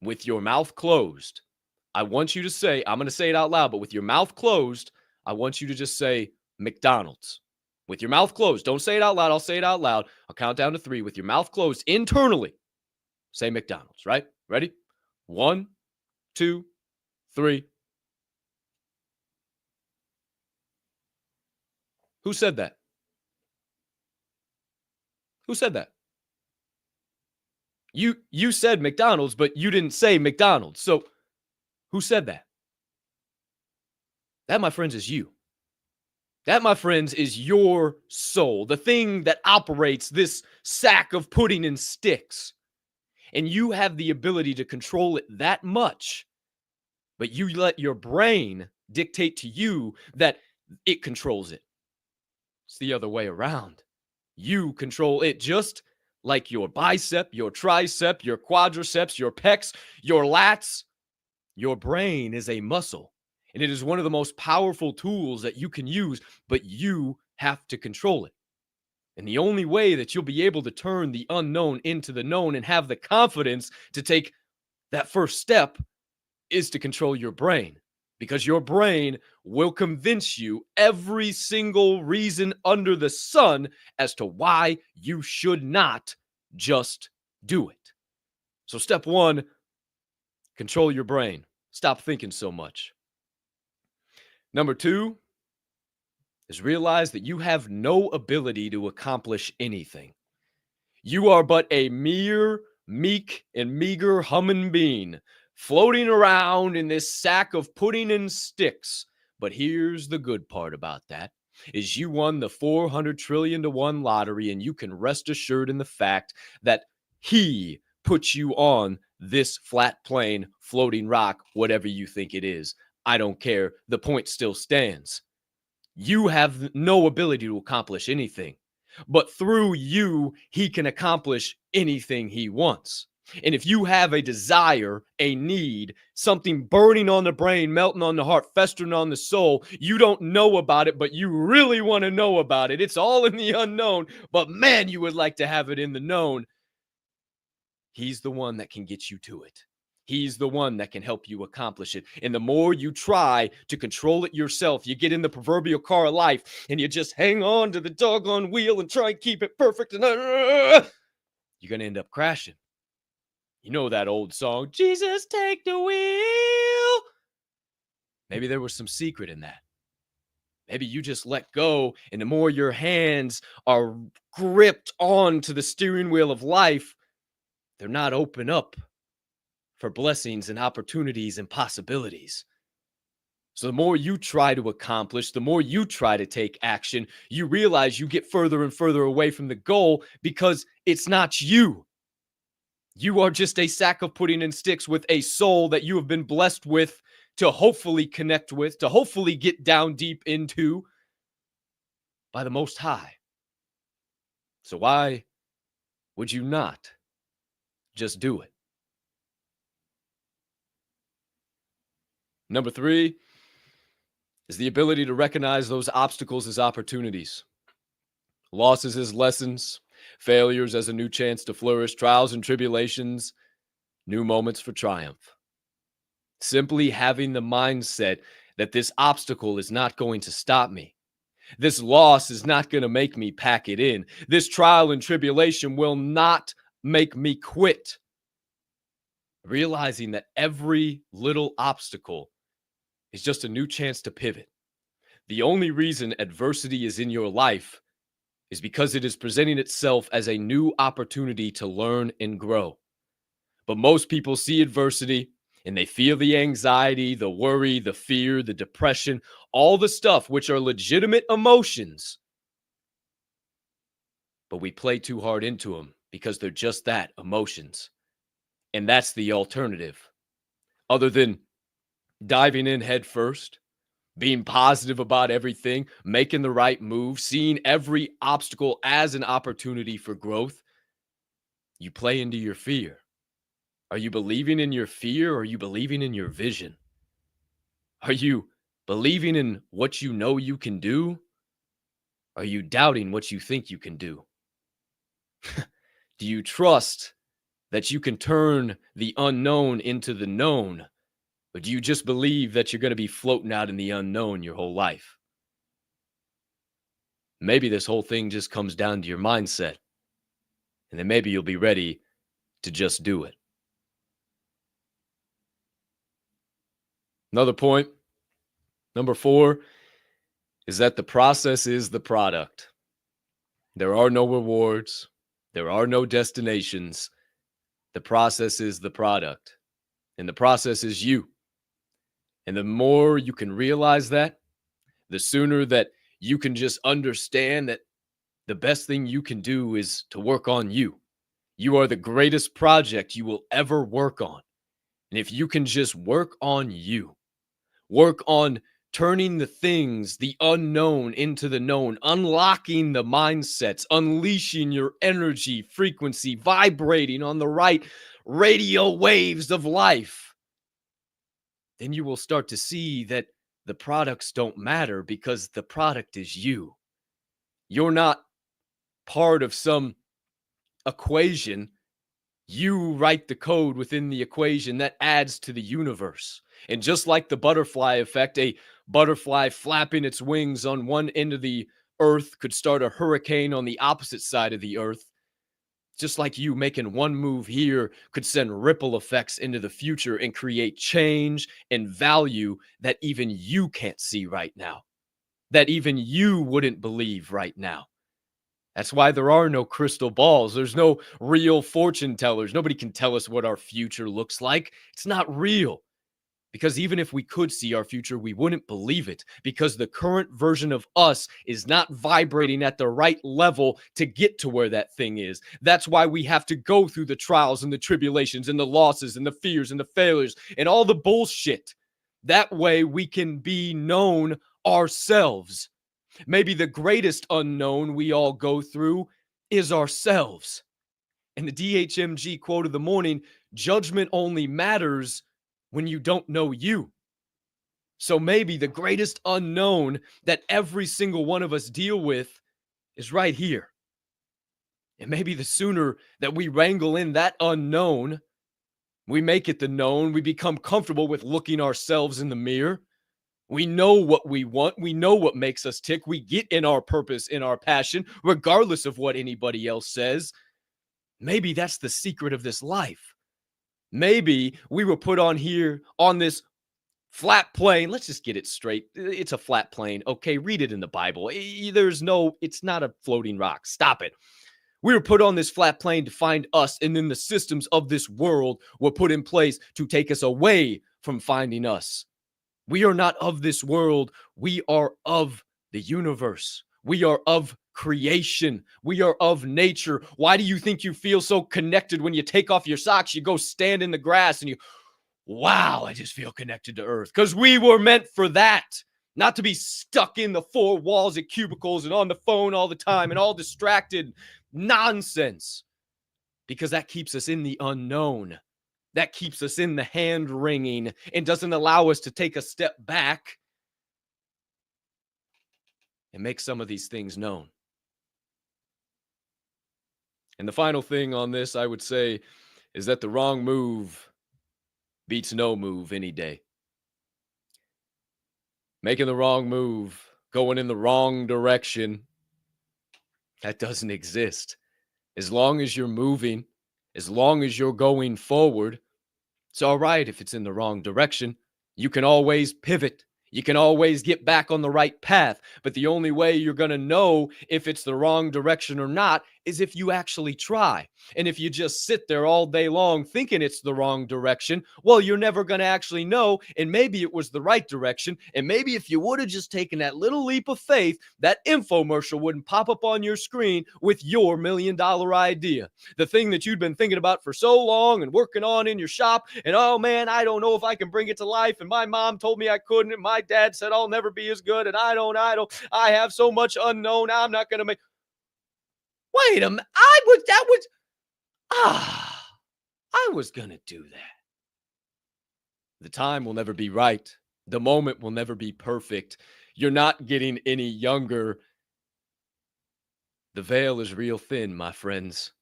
with your mouth closed, I want you to say, I'm going to say it out loud, but with your mouth closed, I want you to just say McDonald's. With your mouth closed. Don't say it out loud. I'll say it out loud. I'll count down to 3. With your mouth closed internally, say McDonald's, right? Ready? 1, 2, 3. Who said that? Who said that? You said McDonald's, but you didn't say McDonald's. So who said that? That, my friends, is you. That, my friends, is your soul, the thing that operates this sack of pudding and sticks. And you have the ability to control it that much, but you let your brain dictate to you that it controls it. It's the other way around. You control it, just like your bicep, your tricep, your quadriceps, your pecs, your lats. Your brain is a muscle. And it is one of the most powerful tools that you can use, but you have to control it. And the only way that you'll be able to turn the unknown into the known and have the confidence to take that first step is to control your brain. Because your brain will convince you every single reason under the sun as to why you should not just do it. So step 1, control your brain. Stop thinking so much. Number 2 is realize that you have no ability to accomplish anything. You are but a mere meek and meager humming bean floating around in this sack of pudding and sticks. But here's the good part about that, is you won the 400 trillion to 1 lottery, and you can rest assured in the fact that he puts you on this flat plane, floating rock, whatever you think it is. I don't care. The point still stands. You have no ability to accomplish anything, but through you, he can accomplish anything he wants. And if you have a desire, a need, something burning on the brain, melting on the heart, festering on the soul, you don't know about it, but you really want to know about it. It's all in the unknown, but man, you would like to have it in the known. He's the one that can get you to it. He's the one that can help you accomplish it. And the more you try to control it yourself, you get in the proverbial car of life and you just hang on to the doggone wheel and try and keep it perfect. And you're going to end up crashing. You know that old song, Jesus, take the wheel. Maybe there was some secret in that. Maybe you just let go, and the more your hands are gripped onto the steering wheel of life, they're not open up for blessings and opportunities and possibilities. So the more you try to accomplish, the more you try to take action, you realize you get further and further away from the goal because it's not you. You are just a sack of pudding and sticks with a soul that you have been blessed with to hopefully connect with, to hopefully get down deep into by the Most High. So why would you not just do it? Number 3 is the ability to recognize those obstacles as opportunities, losses as lessons, failures as a new chance to flourish, trials and tribulations, new moments for triumph. Simply having the mindset that this obstacle is not going to stop me. This loss is not going to make me pack it in. This trial and tribulation will not make me quit. Realizing that every little obstacle is just a new chance to pivot. The only reason adversity is in your life is because it is presenting itself as a new opportunity to learn and grow. But most people see adversity and they feel the anxiety, the worry, the fear, the depression, all the stuff which are legitimate emotions. But we play too hard into them because they're just that, emotions. And that's the alternative. Other than diving in head first, being positive about everything, making the right move, seeing every obstacle as an opportunity for growth, you play into your fear. Are you believing in your fear or are you believing in your vision? Are you believing in what you know you can do? Are you doubting what you think you can do? Do you trust that you can turn the unknown into the known? Or do you just believe that you're going to be floating out in the unknown your whole life? Maybe this whole thing just comes down to your mindset. And then maybe you'll be ready to just do it. Another point, number 4, is that the process is the product. There are no rewards. There are no destinations. The process is the product. And the process is you. And the more you can realize that, the sooner that you can just understand that the best thing you can do is to work on you. You are the greatest project you will ever work on. And if you can just work on you, work on turning the things, the unknown into the known, unlocking the mindsets, unleashing your energy, frequency, vibrating on the right radio waves of life, then you will start to see that the products don't matter because the product is you. You're not part of some equation. You write the code within the equation that adds to the universe. And just like the butterfly effect, a butterfly flapping its wings on one end of the earth could start a hurricane on the opposite side of the earth. Just like you making one move here could send ripple effects into the future and create change and value that even you can't see right now, that even you wouldn't believe right now. That's why there are no crystal balls. There's no real fortune tellers. Nobody can tell us what our future looks like. It's not real. Because even if we could see our future, we wouldn't believe it because the current version of us is not vibrating at the right level to get to where that thing is. That's why we have to go through the trials and the tribulations and the losses and the fears and the failures and all the bullshit. That way we can be known ourselves. Maybe the greatest unknown we all go through is ourselves. And the DHMG quote of the morning, judgment only matters when you don't know you. So maybe the greatest unknown that every single one of us deal with is right here. And maybe the sooner that we wrangle in that unknown, we make it the known, we become comfortable with looking ourselves in the mirror. We know what we want. We know what makes us tick. We get in our purpose, in our passion, regardless of what anybody else says. Maybe that's the secret of this life. Maybe we were put on here on this flat plane. Let's just get it straight. It's a flat plane. Okay, read it in the Bible. It's not a floating rock. Stop it. We were put on this flat plane to find us, and then the systems of this world were put in place to take us away from finding us. We are not of this world. We are of the universe. We are of creation. We are of nature. Why do you think you feel so connected when you take off your socks? You go stand in the grass and you, wow, I just feel connected to Earth. Because we were meant for that. Not to be stuck in the four walls at cubicles and on the phone all the time and all distracted. Nonsense. Because that keeps us in the unknown. That keeps us in the hand wringing and doesn't allow us to take a step back and make some of these things known. And the final thing on this, I would say, is that the wrong move beats no move any day. Making the wrong move, going in the wrong direction, that doesn't exist. As long as you're moving, as long as you're going forward, it's all right if it's in the wrong direction. You can always pivot. You can always get back on the right path. But the only way you're going to know if it's the wrong direction or not is if you actually try. And if you just sit there all day long thinking it's the wrong direction, well, you're never going to actually know. And maybe it was the right direction. And maybe if you would have just taken that little leap of faith, that infomercial wouldn't pop up on your screen with your $1 million idea. The thing that you'd been thinking about for so long and working on in your shop. And oh man, I don't know if I can bring it to life. And my mom told me I couldn't. And my dad said I'll never be as good. And I have so much unknown. I'm not going to make. Wait a minute. I was going to do that. The time will never be right. The moment will never be perfect. You're not getting any younger. The veil is real thin, my friends.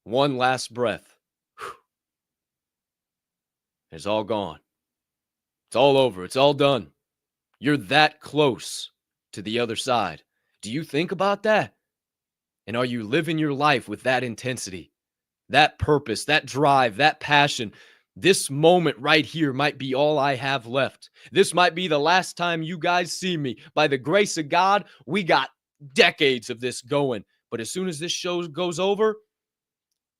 One last breath. It's all gone. It's all over. It's all done. You're that close to the other side. Do you think about that? And are you living your life with that intensity, that purpose, that drive, that passion? This moment right here might be all I have left. This might be the last time you guys see me. By the grace of God, we got decades of this going. But as soon as this show goes over,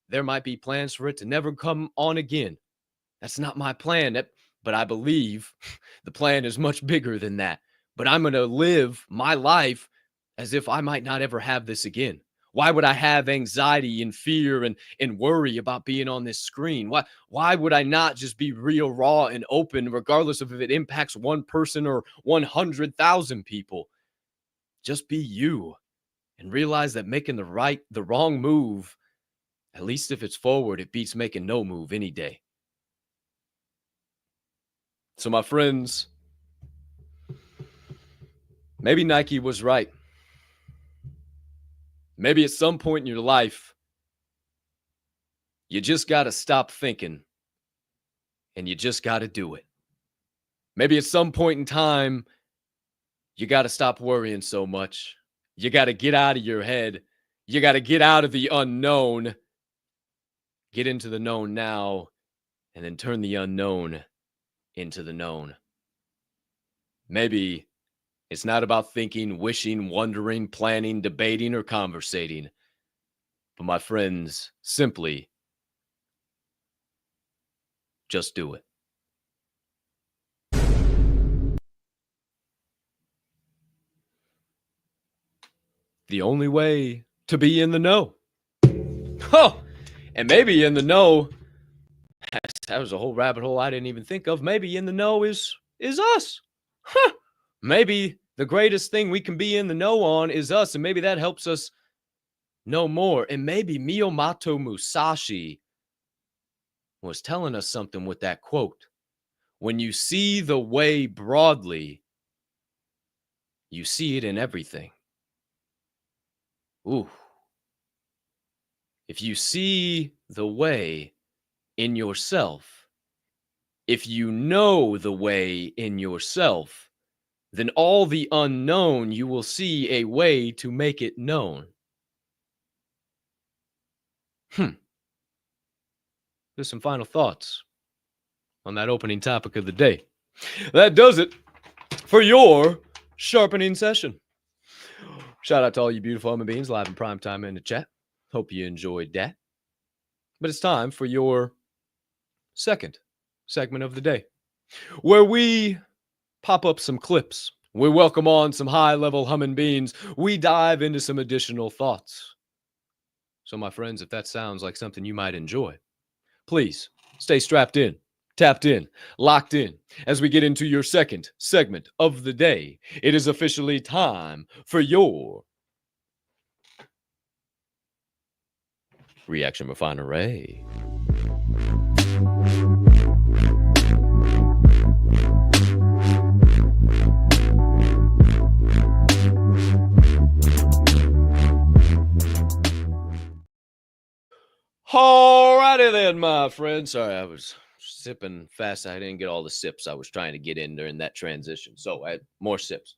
there might be plans for it to never come on again. That's not my plan. But I believe the plan is much bigger than that. But I'm going to live my life as if I might not ever have this again. Why would I have anxiety and fear and worry about being on this screen? Why would I not just be real, raw, and open, regardless of if it impacts one person or 100,000 people? Just be you and realize that making the wrong move, at least if it's forward, it beats making no move any day. So my friends, maybe Nike was right. Maybe at some point in your life, you just got to stop thinking and you just got to do it. Maybe at some point in time, you got to stop worrying so much. You got to get out of your head. You got to get out of the unknown, get into the known now, and then turn the unknown into the known. Maybe it's not about thinking, wishing, wondering, planning, debating, or conversating. But my friends, simply just do it. The only way to be in the know. Oh, and maybe in the know, that was a whole rabbit hole I didn't even think of. Maybe in the know is us. Huh. Maybe the greatest thing we can be in the know on is us, and maybe that helps us know more. And maybe Miyamoto Musashi was telling us something with that quote. When you see the way broadly, you see it in everything. Ooh. If you see the way in yourself, if you know the way in yourself, then all the unknown you will see a way to make it known. There's some final thoughts on that opening topic of the day. That does it for your sharpening session. Shout out to all you beautiful human beings live in prime time in the chat. Hope you enjoyed that. But it's time for your second segment of the day, where we pop up some clips. We welcome on some high-level humming beans. We dive into some additional thoughts. So, my friends, if that sounds like something you might enjoy, please stay strapped in, tapped in, locked in as we get into your second segment of the day. It is officially time for your Reaction Refinery. Alrighty then, my friend. Sorry, I was sipping fast. I didn't get all the sips I was trying to get in during that transition. So I had more sips.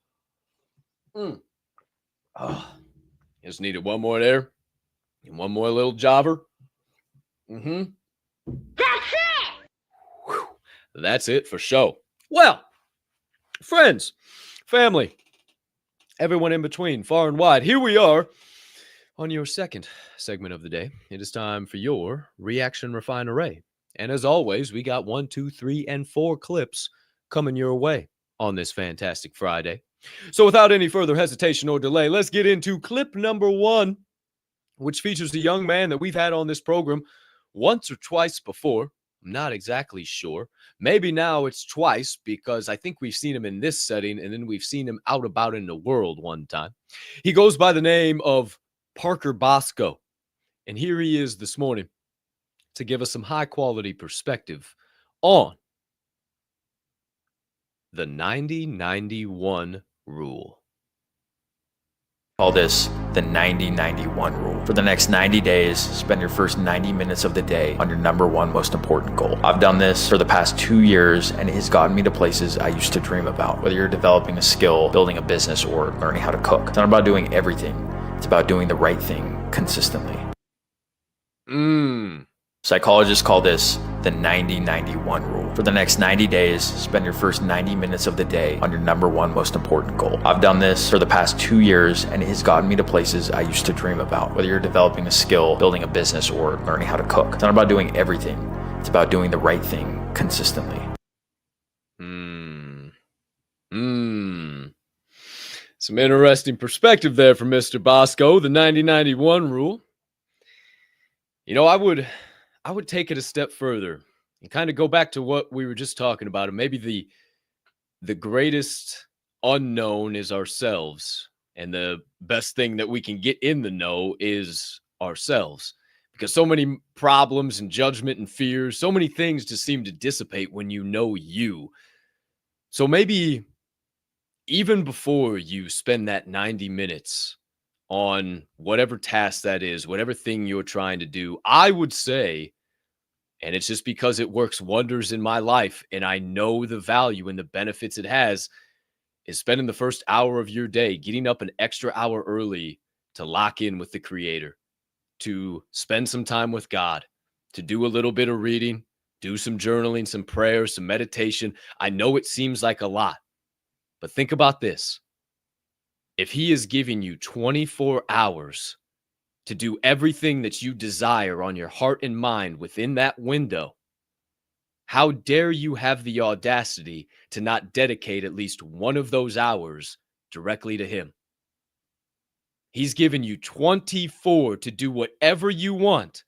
Just needed one more there. And one more little jobber. That's it! Whew. That's it for show. Well, friends, family, everyone in between, far and wide, here we are on your second segment of the day. It is time for your Reaction Refinery. And as always, we got 1, 2, 3, and 4 clips coming your way on this fantastic Friday. So without any further hesitation or delay, let's get into clip number 1, which features a young man that we've had on this program once or twice before. I'm not exactly sure. Maybe now it's twice, because I think we've seen him in this setting, and then we've seen him out about in the world one time. He goes by the name of Parker Bosco, and here he is this morning to give us some high-quality perspective on the 90-91 rule. Call this the 90-91 rule. For the next 90 days, spend your first 90 minutes of the day on your number one most important goal. I've done this for the past 2 years, and it has gotten me to places I used to dream about. Whether you're developing a skill, building a business, or learning how to cook. It's not about doing everything. It's about doing the right thing consistently. Psychologists call this the 90-91 rule. For the next 90 days, spend your first 90 minutes of the day on your number one most important goal. I've done this for the past 2 years, and it has gotten me to places I used to dream about. Whether you're developing a skill, building a business, or learning how to cook. It's not about doing everything. It's about doing the right thing consistently. Some interesting perspective there from Mr. Bosco, the 90-91 rule. You know, I would take it a step further and kind of go back to what we were just talking about. And maybe the greatest unknown is ourselves. And the best thing that we can get in the know is ourselves. Because so many problems and judgment and fears, so many things just seem to dissipate when you know you. So maybe even before you spend that 90 minutes on whatever task that is, whatever thing you're trying to do, I would say, and it's just because it works wonders in my life and I know the value and the benefits it has, is spending the first hour of your day, getting up an extra hour early to lock in with the Creator, to spend some time with God, to do a little bit of reading, do some journaling, some prayers, some meditation. I know it seems like a lot, but think about this. If He is giving you 24 hours to do everything that you desire on your heart and mind within that window, how dare you have the audacity to not dedicate at least one of those hours directly to Him? He's given you 24 to do whatever you want,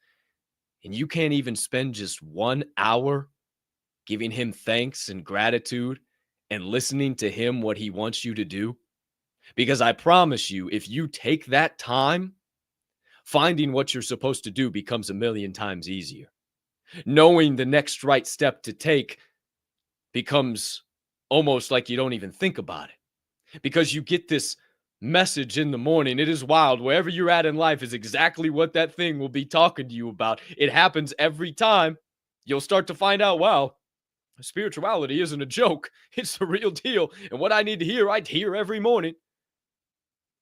and you can't even spend just 1 hour giving Him thanks and gratitude and listening to Him what He wants you to do? Because I promise you, if you take that time, finding what you're supposed to do becomes a million times easier. Knowing the next right step to take becomes almost like you don't even think about it. Because you get this message in the morning. It is wild. Wherever you're at in life is exactly what that thing will be talking to you about. It happens every time. You'll start to find out, wow, spirituality isn't a joke. It's the real deal. And what I need to hear, I hear every morning.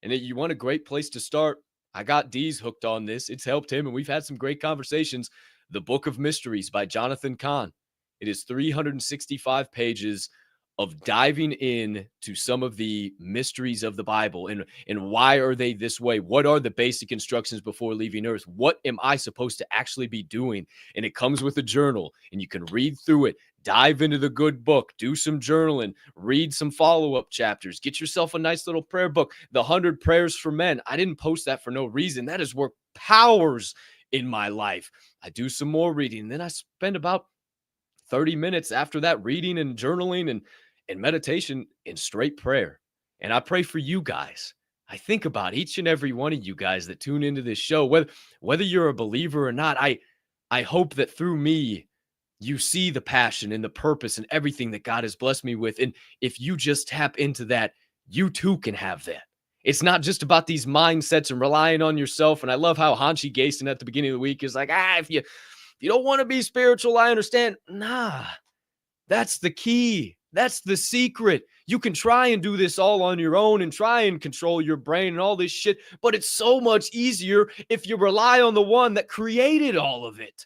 And you want a great place to start? I got Dee's hooked on this. It's helped him, and we've had some great conversations. The Book of Mysteries by Jonathan Cahn. It is 365 pages of diving in to some of the mysteries of the Bible and why are they this way? What are the basic instructions before leaving Earth? What am I supposed to actually be doing? And it comes with a journal, and you can read through it, dive into the good book, do some journaling, read some follow-up chapters, get yourself a nice little prayer book, The 100 Prayers for Men. I didn't post that for no reason. That has worked powers in my life. I do some more reading, and then I spend about 30 minutes after that reading and journaling and meditation in straight prayer. And I pray for you guys. I think about each and every one of you guys that tune into this show, whether you're a believer or not. I hope that through me, you see the passion and the purpose and everything that God has blessed me with. And if you just tap into that, you too can have that. It's not just about these mindsets and relying on yourself. And I love how Hanshi Gason at the beginning of the week is like, if you don't want to be spiritual, I understand. Nah, that's the key. That's the secret. You can try and do this all on your own and try and control your brain and all this shit, but it's so much easier if you rely on the one that created all of it.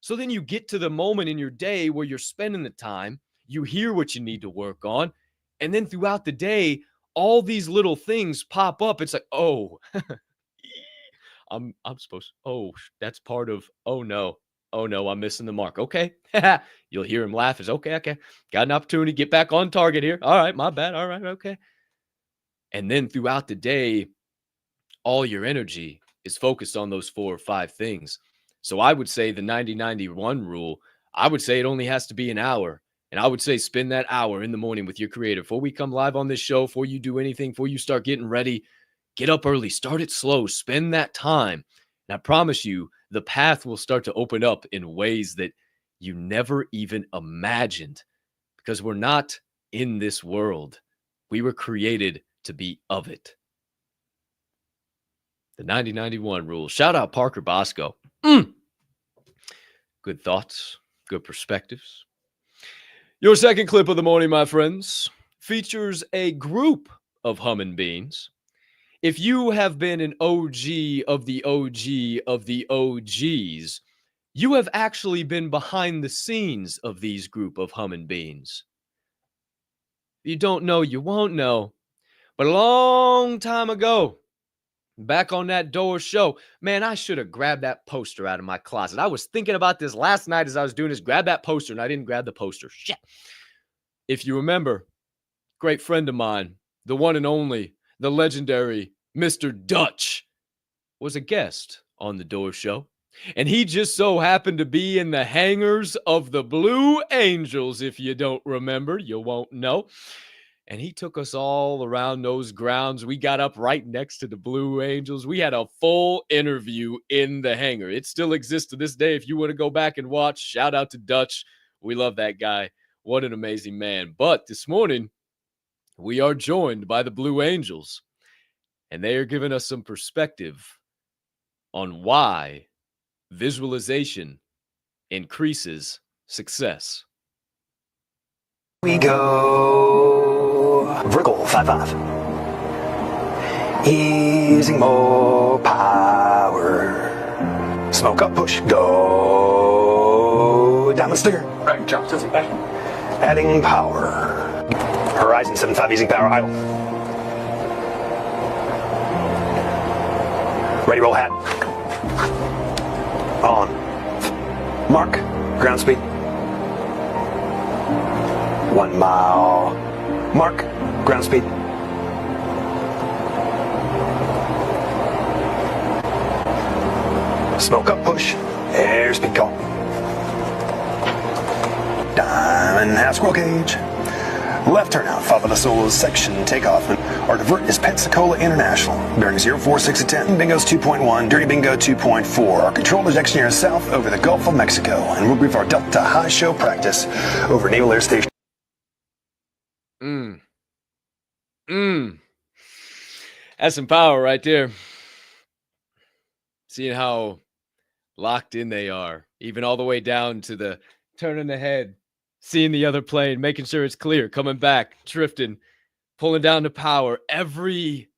So then you get to the moment in your day where you're spending the time, you hear what you need to work on, and then throughout the day, all these little things pop up. It's like, oh, I'm supposed to, oh, that's part of, oh no, I'm missing the mark. Okay. You'll hear him laugh. Is okay. Got an opportunity to get back on target here. All right, my bad. All right, okay. And then throughout the day, all your energy is focused on those 4 or 5 things. So I would say the 90-91 rule, I would say it only has to be an hour. And I would say spend that hour in the morning with your creator. Before we come live on this show, before you do anything, before you start getting ready, get up early, start it slow, spend that time. And I promise you, the path will start to open up in ways that you never even imagined, because we're not in this world. We were created to be of it. The 90-91 rule. Shout out Parker Bosco. Good thoughts, good perspectives. Your second clip of the morning, my friends, features a group of humming beans. If you have been an OG of the OG of the OGs, you have actually been behind the scenes of these group of humming beans. If you don't know, you won't know. But a long time ago, back on that Door show, man, I should have grabbed that poster out of my closet. I was thinking about this last night as I was doing this, grab that poster, and I didn't grab the poster. Shit. If you remember, great friend of mine, the one and only, the legendary Mr. Dutch, was a guest on the Door show. And he just so happened to be in the hangars of the Blue Angels. If you don't remember, you won't know. And he took us all around those grounds. We got up right next to the Blue Angels. We had a full interview in the hangar. It still exists to this day. If you want to go back and watch, shout out to Dutch. We love that guy. What an amazing man. But this morning, we are joined by the Blue Angels. And they are giving us some perspective on why visualization increases success. We go vertical 5-5. Easing more power. Smoke up, push, go. Down the sticker. Right, jump, tilting back. Adding power. Horizon 7-5, easing power, idle. Ready, roll hat. On. Mark, ground speed. 1 mile. Mark, ground speed. Smoke up, push. Airspeed call. Diamond half squirrel cage. Left turn out, follow the solo section, takeoff. Our divert is Pensacola International. Bearing 046 at 10. Bingo's 2.1, Dirty Bingo 2.4. Our control is near south over the Gulf of Mexico. And we'll brief our Delta High show practice over Naval Air Station. That's some power right there. Seeing how locked in they are, even all the way down to the turning the head, seeing the other plane, making sure it's clear, coming back, drifting, pulling down the power. Every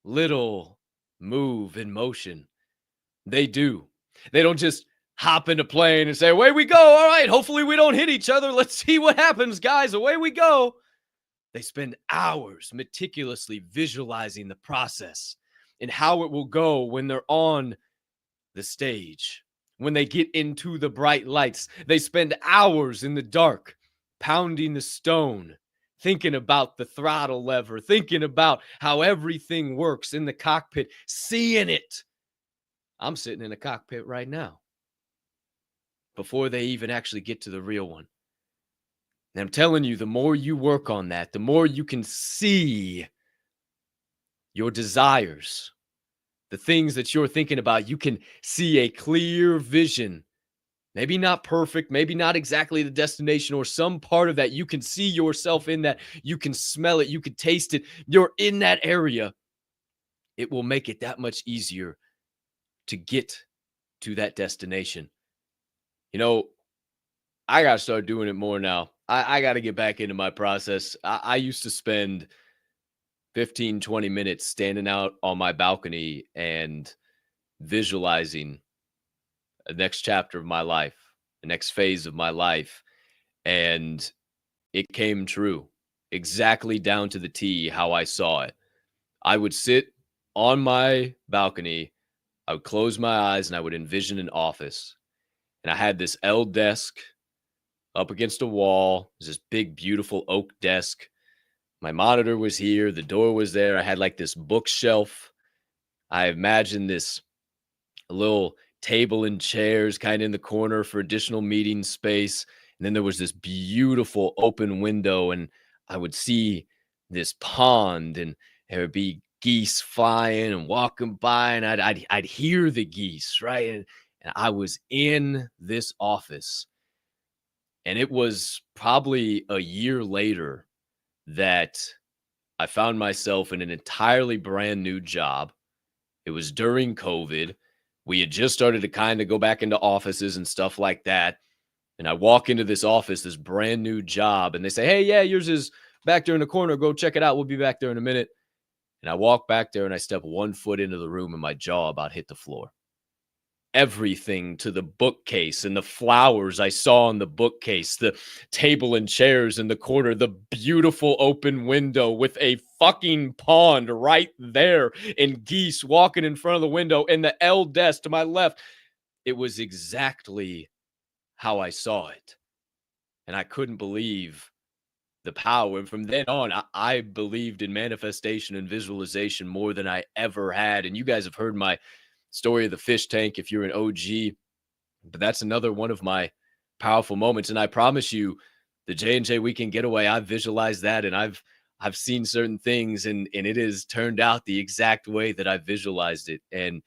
little move in motion, they do. They don't just hop into plane and say, away we go. All right, hopefully we don't hit each other. Let's see what happens, guys. Away we go. They spend hours meticulously visualizing the process and how it will go when they're on the stage. When they get into the bright lights, they spend hours in the dark pounding the stone, thinking about the throttle lever, thinking about how everything works in the cockpit, seeing it. I'm sitting in a cockpit right now before they even actually get to the real one. And I'm telling you, the more you work on that, the more you can see your desires, the things that you're thinking about. You can see a clear vision. Maybe not perfect, maybe not exactly the destination or some part of that. You can see yourself in that. You can smell it. You can taste it. You're in that area. It will make it that much easier to get to that destination. You know, I got to start doing it more now. I got to get back into my process. I used to spend 15, 20 minutes standing out on my balcony and visualizing the next chapter of my life, the next phase of my life. And it came true exactly down to the T how I saw it. I would sit on my balcony, I would close my eyes, and I would envision an office. And I had this L desk up against a wall. It was this big, beautiful oak desk. My monitor was here. The door was there. I had like this bookshelf. I imagined this little table and chairs kind of in the corner for additional meeting space. And then there was this beautiful open window, and I would see this pond, and there would be geese flying and walking by, and I'd hear the geese, right? And I was in this office. And it was probably a year later that I found myself in an entirely brand new job. It was during COVID. We had just started to kind of go back into offices and stuff like that. And I walk into this office, this brand new job, and they say, hey, yeah, yours is back there in the corner. Go check it out. We'll be back there in a minute. And I walk back there and I step 1 foot into the room and my jaw about hit the floor. Everything to the bookcase and the flowers I saw on the bookcase, the table and chairs in the corner, the beautiful open window with a fucking pond right there and geese walking in front of the window and the L desk to my left. It was exactly how I saw it. And I couldn't believe the power. And from then on, I believed in manifestation and visualization more than I ever had. And you guys have heard my story of the fish tank if you're an OG, but that's another one of my powerful moments. And I promise you, the J&J Weekend Getaway, I've visualized that, and I've seen certain things, and it has turned out the exact way that I visualized it. And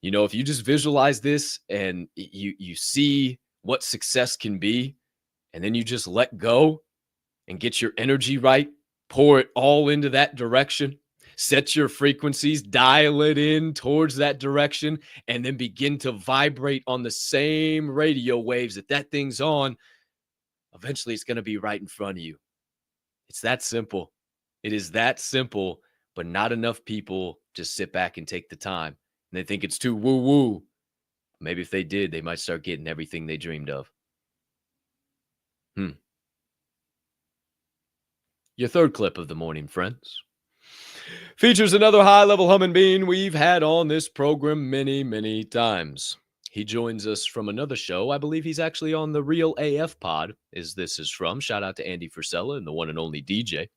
you know, if you just visualize this and you see what success can be, and then you just let go and get your energy right, pour it all into that direction, set your frequencies, dial it in towards that direction, and then begin to vibrate on the same radio waves that thing's on. Eventually, it's going to be right in front of you. It's that simple. It is that simple, but not enough people just sit back and take the time. And they think it's too woo-woo. Maybe if they did, they might start getting everything they dreamed of. Your third clip of the morning, friends, features another high-level humming being we've had on this program many, many times. He joins us from another show. I believe he's actually on the Real AF pod, as this is from. Shout out to Andy Frisella and the one and only DJ.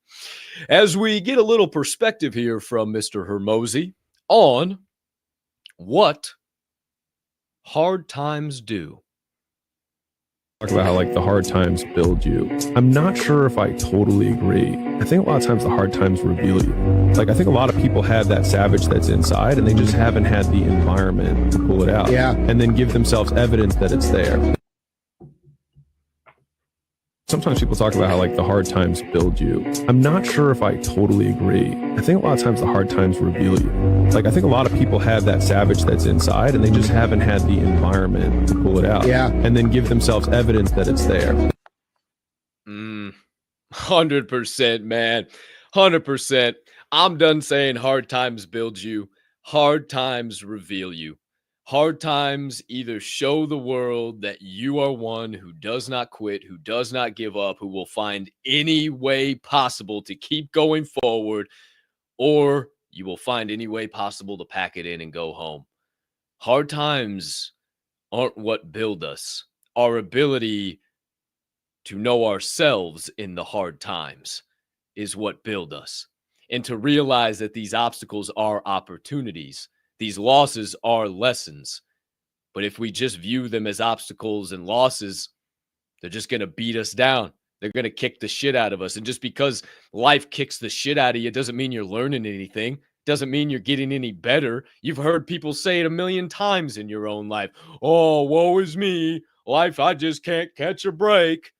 As we get a little perspective here from Mr. Hermosi on what hard times do. Talk about how like the hard times build you. I'm not sure if I totally agree. I think a lot of times the hard times reveal you. Like I think a lot of people have that savage that's inside and they just haven't had the environment to pull it out. Yeah. And then give themselves evidence that it's there. Sometimes people talk about how like the hard times build you. I'm not sure if I totally agree. I think a lot of times the hard times reveal you. Like I think a lot of people have that savage that's inside and they just haven't had the environment to pull it out. Yeah. And then give themselves evidence that it's there. 100%, man. 100%. I'm done saying hard times build you. Hard times reveal you. Hard times either show the world that you are one who does not quit, who does not give up, who will find any way possible to keep going forward, or you will find any way possible to pack it in and go home. Hard times aren't what build us. Our ability to know ourselves in the hard times is what build us. And to realize that these obstacles are opportunities. These losses are lessons. But if we just view them as obstacles and losses, they're just going to beat us down. They're going to kick the shit out of us. And just because life kicks the shit out of you doesn't mean you're learning anything. Doesn't mean you're getting any better. You've heard people say it a million times in your own life. Oh, woe is me. Life, I just can't catch a break.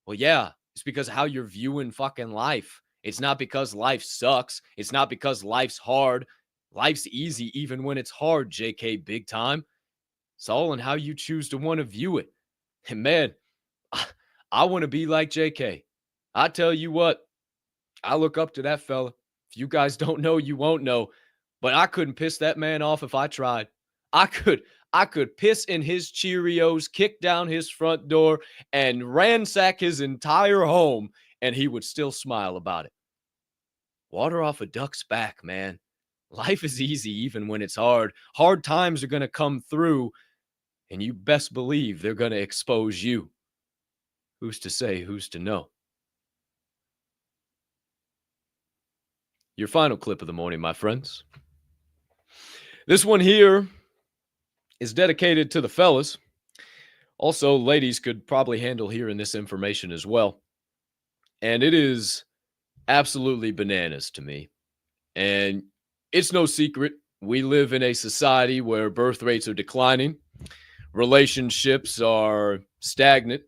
Well, yeah, it's because of how you're viewing fucking life. It's not because life sucks. It's not because life's hard. Life's easy even when it's hard, JK, big time. It's all in how you choose to want to view it. And man, I want to be like JK. I tell you what, I look up to that fella. If you guys don't know, you won't know. But I couldn't piss that man off if I tried. I could piss in his Cheerios, kick down his front door, and ransack his entire home, and he would still smile about it. Water off a duck's back, man. Life is easy even when it's hard. Hard times are going to come through, and you best believe they're going to expose you. Who's to say, who's to know? Your final clip of the morning, my friends. This one here is dedicated to the fellas. Also, ladies could probably handle hearing this information as well. And it is absolutely bananas to me. And it's no secret. We live in a society where birth rates are declining. Relationships are stagnant,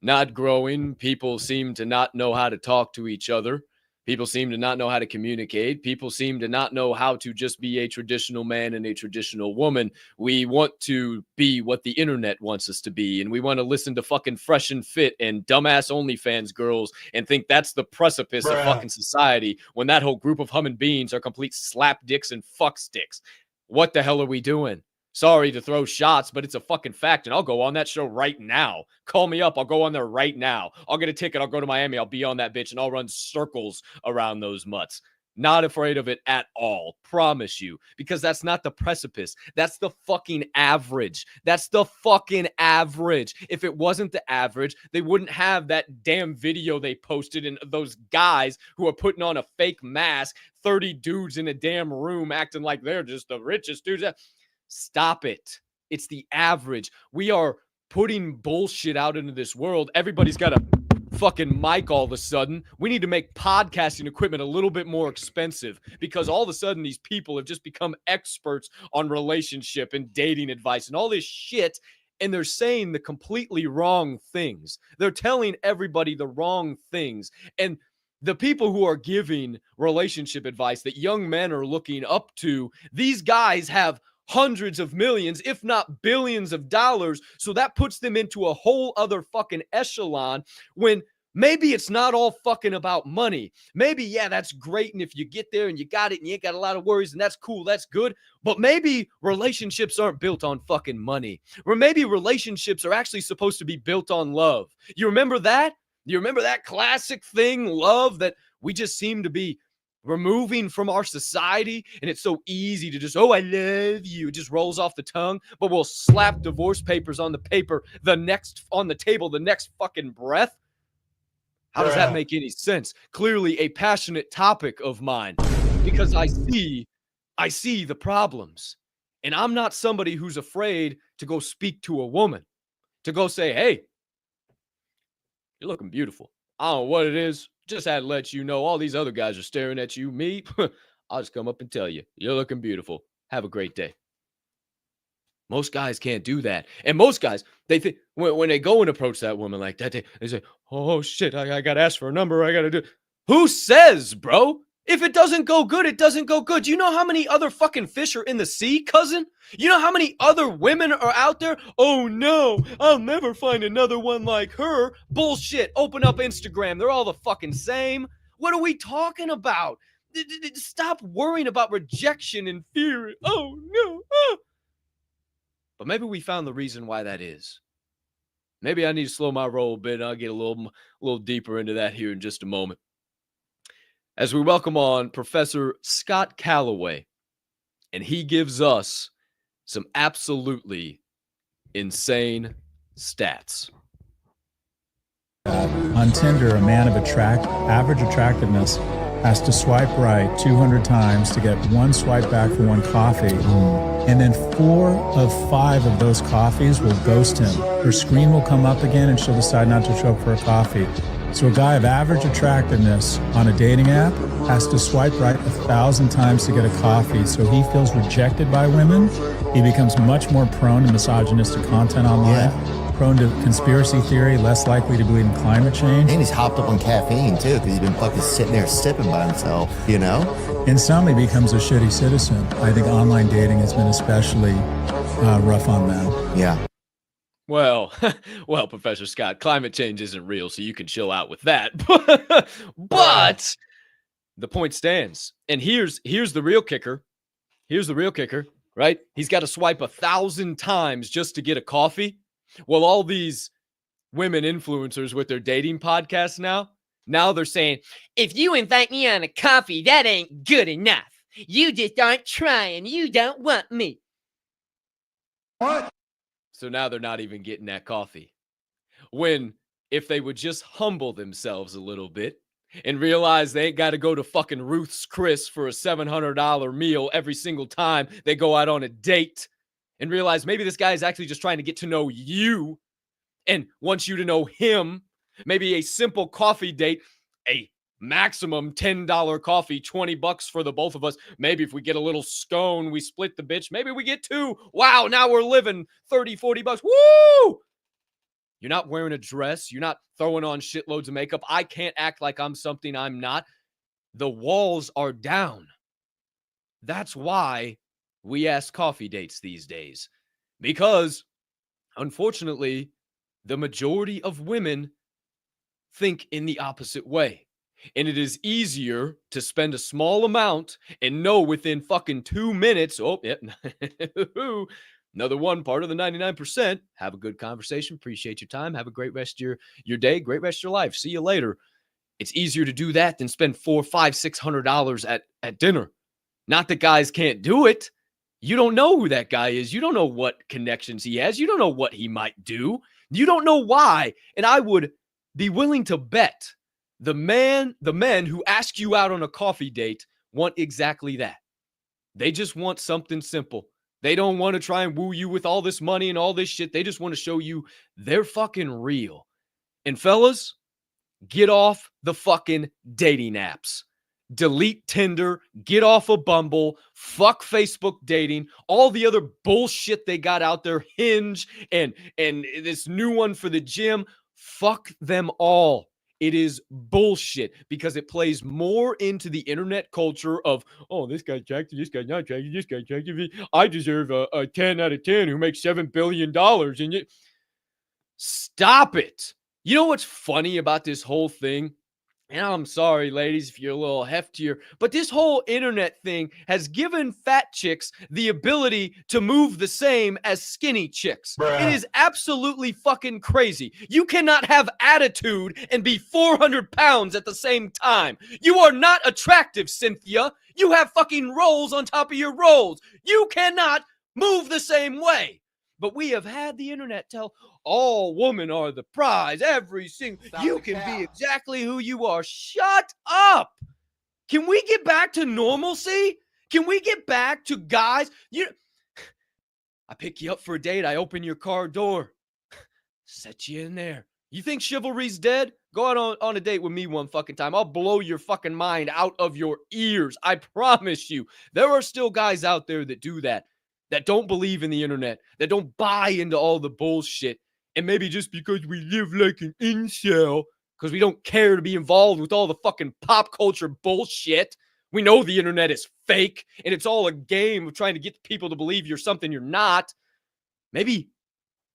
not growing. People seem to not know how to talk to each other. People seem to not know how to communicate. People seem to not know how to just be a traditional man and a traditional woman. We want to be what the internet wants us to be, and we want to listen to fucking Fresh and Fit and dumbass OnlyFans girls and think that's the precipice of fucking society when that whole group of humming beans are complete slap dicks and fuck sticks. What the hell are we doing? Sorry to throw shots, but it's a fucking fact, and I'll go on that show right now. Call me up. I'll go on there right now. I'll get a ticket. I'll go to Miami. I'll be on that bitch, and I'll run circles around those mutts. Not afraid of it at all. Promise you. Because that's not the precipice. That's the fucking average. That's the fucking average. If it wasn't the average, they wouldn't have that damn video they posted and those guys who are putting on a fake mask, 30 dudes in a damn room acting like they're just the richest dudes. Stop it. It's the average. We are putting bullshit out into this world. Everybody's got a fucking mic all of a sudden. We need to make podcasting equipment a little bit more expensive because all of a sudden these people have just become experts on relationship and dating advice and all this shit, and they're saying the completely wrong things. They're telling everybody the wrong things. And the people who are giving relationship advice that young men are looking up to, these guys have hundreds of millions, if not billions of dollars. So that puts them into a whole other fucking echelon when maybe it's not all fucking about money. Maybe, yeah, that's great. And if you get there and you got it and you ain't got a lot of worries and that's cool, that's good. But maybe relationships aren't built on fucking money. Or maybe relationships are actually supposed to be built on love. You remember that? You remember that classic thing, love, that we just seem to be removing from our society, and it's so easy to just, oh, I love you. It just rolls off the tongue, but we'll slap divorce papers on the paper on the table the next fucking breath. How does that make any sense? Clearly a passionate topic of mine because I see the problems, and I'm not somebody who's afraid to go speak to a woman, to go say, hey, you're looking beautiful. I don't know what it is. Just had to let you know all these other guys are staring at you. Me, I'll just come up and tell you, you're looking beautiful. Have a great day. Most guys can't do that. And most guys, they think when they go and approach that woman like that, they say, oh shit, I got to ask for a number. I got to do. Who says, bro? If it doesn't go good, it doesn't go good. You know how many other fucking fish are in the sea, cousin? You know how many other women are out there? Oh no, I'll never find another one like her. Bullshit. Open up Instagram. They're all the fucking same. What are we talking about? Stop worrying about rejection and fear. Oh no. But maybe we found the reason why that is. Maybe I need to slow my roll a bit, and I'll get a little deeper into that here in just a moment. As we welcome on Professor Scott Calloway, and he gives us some absolutely insane stats. On Tinder, a man of average attractiveness has to swipe right 200 times to get one swipe back for one coffee. And then 4 of 5 of those coffees will ghost him. Her screen will come up again and she'll decide not to show up for a coffee. So a guy of average attractiveness on a dating app has to swipe right 1,000 times to get a coffee. So he feels rejected by women. He becomes much more prone to misogynistic content online. Prone to conspiracy theory, less likely to believe in climate change. And he's hopped up on caffeine too, because he's been fucking sitting there sipping by himself, you know? And some, he becomes a shitty citizen. I think online dating has been especially rough on men. Yeah. Well, Professor Scott, climate change isn't real, so you can chill out with that. But the point stands. And here's the real kicker. Here's the real kicker, right? He's got to swipe 1,000 times just to get a coffee. Well, all these women influencers with their dating podcasts now they're saying, if you invite me on a coffee, that ain't good enough. You just aren't trying. You don't want me. What? So now they're not even getting that coffee. When if they would just humble themselves a little bit and realize they ain't got to go to fucking Ruth's Chris for a $700 meal every single time they go out on a date, and realize maybe this guy is actually just trying to get to know you and wants you to know him. Maybe a simple coffee date, a maximum $10 coffee, $20 for the both of us. Maybe if we get a little scone, we split the bitch. Maybe we get 2. Wow, now we're living $30, $40. Woo! You're not wearing a dress. You're not throwing on shitloads of makeup. I can't act like I'm something I'm not. The walls are down. That's why we ask coffee dates these days, because unfortunately, the majority of women think in the opposite way. And it is easier to spend a small amount and know within fucking 2 minutes, oh, yeah, another one part of the 99%. Have a good conversation. Appreciate your time. Have a great rest of your day. Great rest of your life. See you later. It's easier to do that than spend $400, $500, $600 at dinner. Not that guys can't do it. You don't know who that guy is. You don't know what connections he has. You don't know what he might do. You don't know why. And I would be willing to bet the men who ask you out on a coffee date want exactly that. They just want something simple. They don't want to try and woo you with all this money and all this shit. They just want to show you they're fucking real. And fellas, get off the fucking dating apps. Delete Tinder, get off of Bumble, fuck Facebook dating, all the other bullshit they got out there, Hinge, and this new one for the gym. Fuck them all. It is bullshit because it plays more into the internet culture of, oh, this guy's attractive, this guy's not attractive, this guy's attractive. I deserve a 10 out of 10 who makes $7 billion. And you stop it. You know what's funny about this whole thing? And I'm sorry, ladies, if you're a little heftier, but this whole internet thing has given fat chicks the ability to move the same as skinny chicks. Bruh. It is absolutely fucking crazy. You cannot have attitude and be 400 pounds at the same time. You are not attractive, Cynthia. You have fucking rolls on top of your rolls. You cannot move the same way. But we have had the internet tell all women are the prize. Every single, you can be exactly who you are. Shut up. Can we get back to normalcy? Can we get back to guys? I pick you up for a date. I open your car door. Set you in there. You think chivalry's dead? Go out on a date with me one fucking time. I'll blow your fucking mind out of your ears. I promise you. There are still guys out there that do that. That don't believe in the internet, that don't buy into all the bullshit. And maybe just because we live like an incel, because we don't care to be involved with all the fucking pop culture bullshit. We know the internet is fake, and it's all a game of trying to get people to believe you're something you're not. Maybe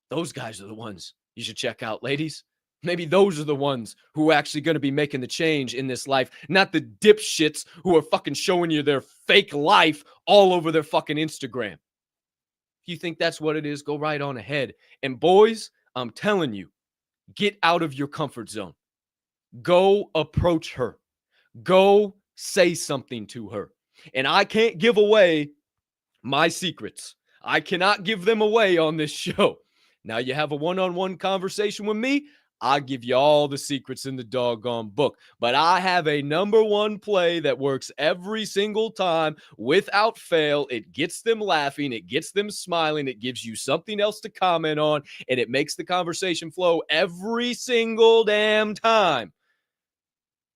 those guys are the ones you should check out, ladies. Maybe those are the ones who are actually going to be making the change in this life, not the dipshits who are fucking showing you their fake life all over their fucking Instagram. If you think that's what it is, go right on ahead. And boys, I'm telling you, get out of your comfort zone. Go approach her. Go say something to her. And I can't give away my secrets. I cannot give them away on this show. Now you have a one-on-one conversation with me, I'll give you all the secrets in the doggone book. But I have a number one play that works every single time without fail. It gets them laughing. It gets them smiling. It gives you something else to comment on. And it makes the conversation flow every single damn time.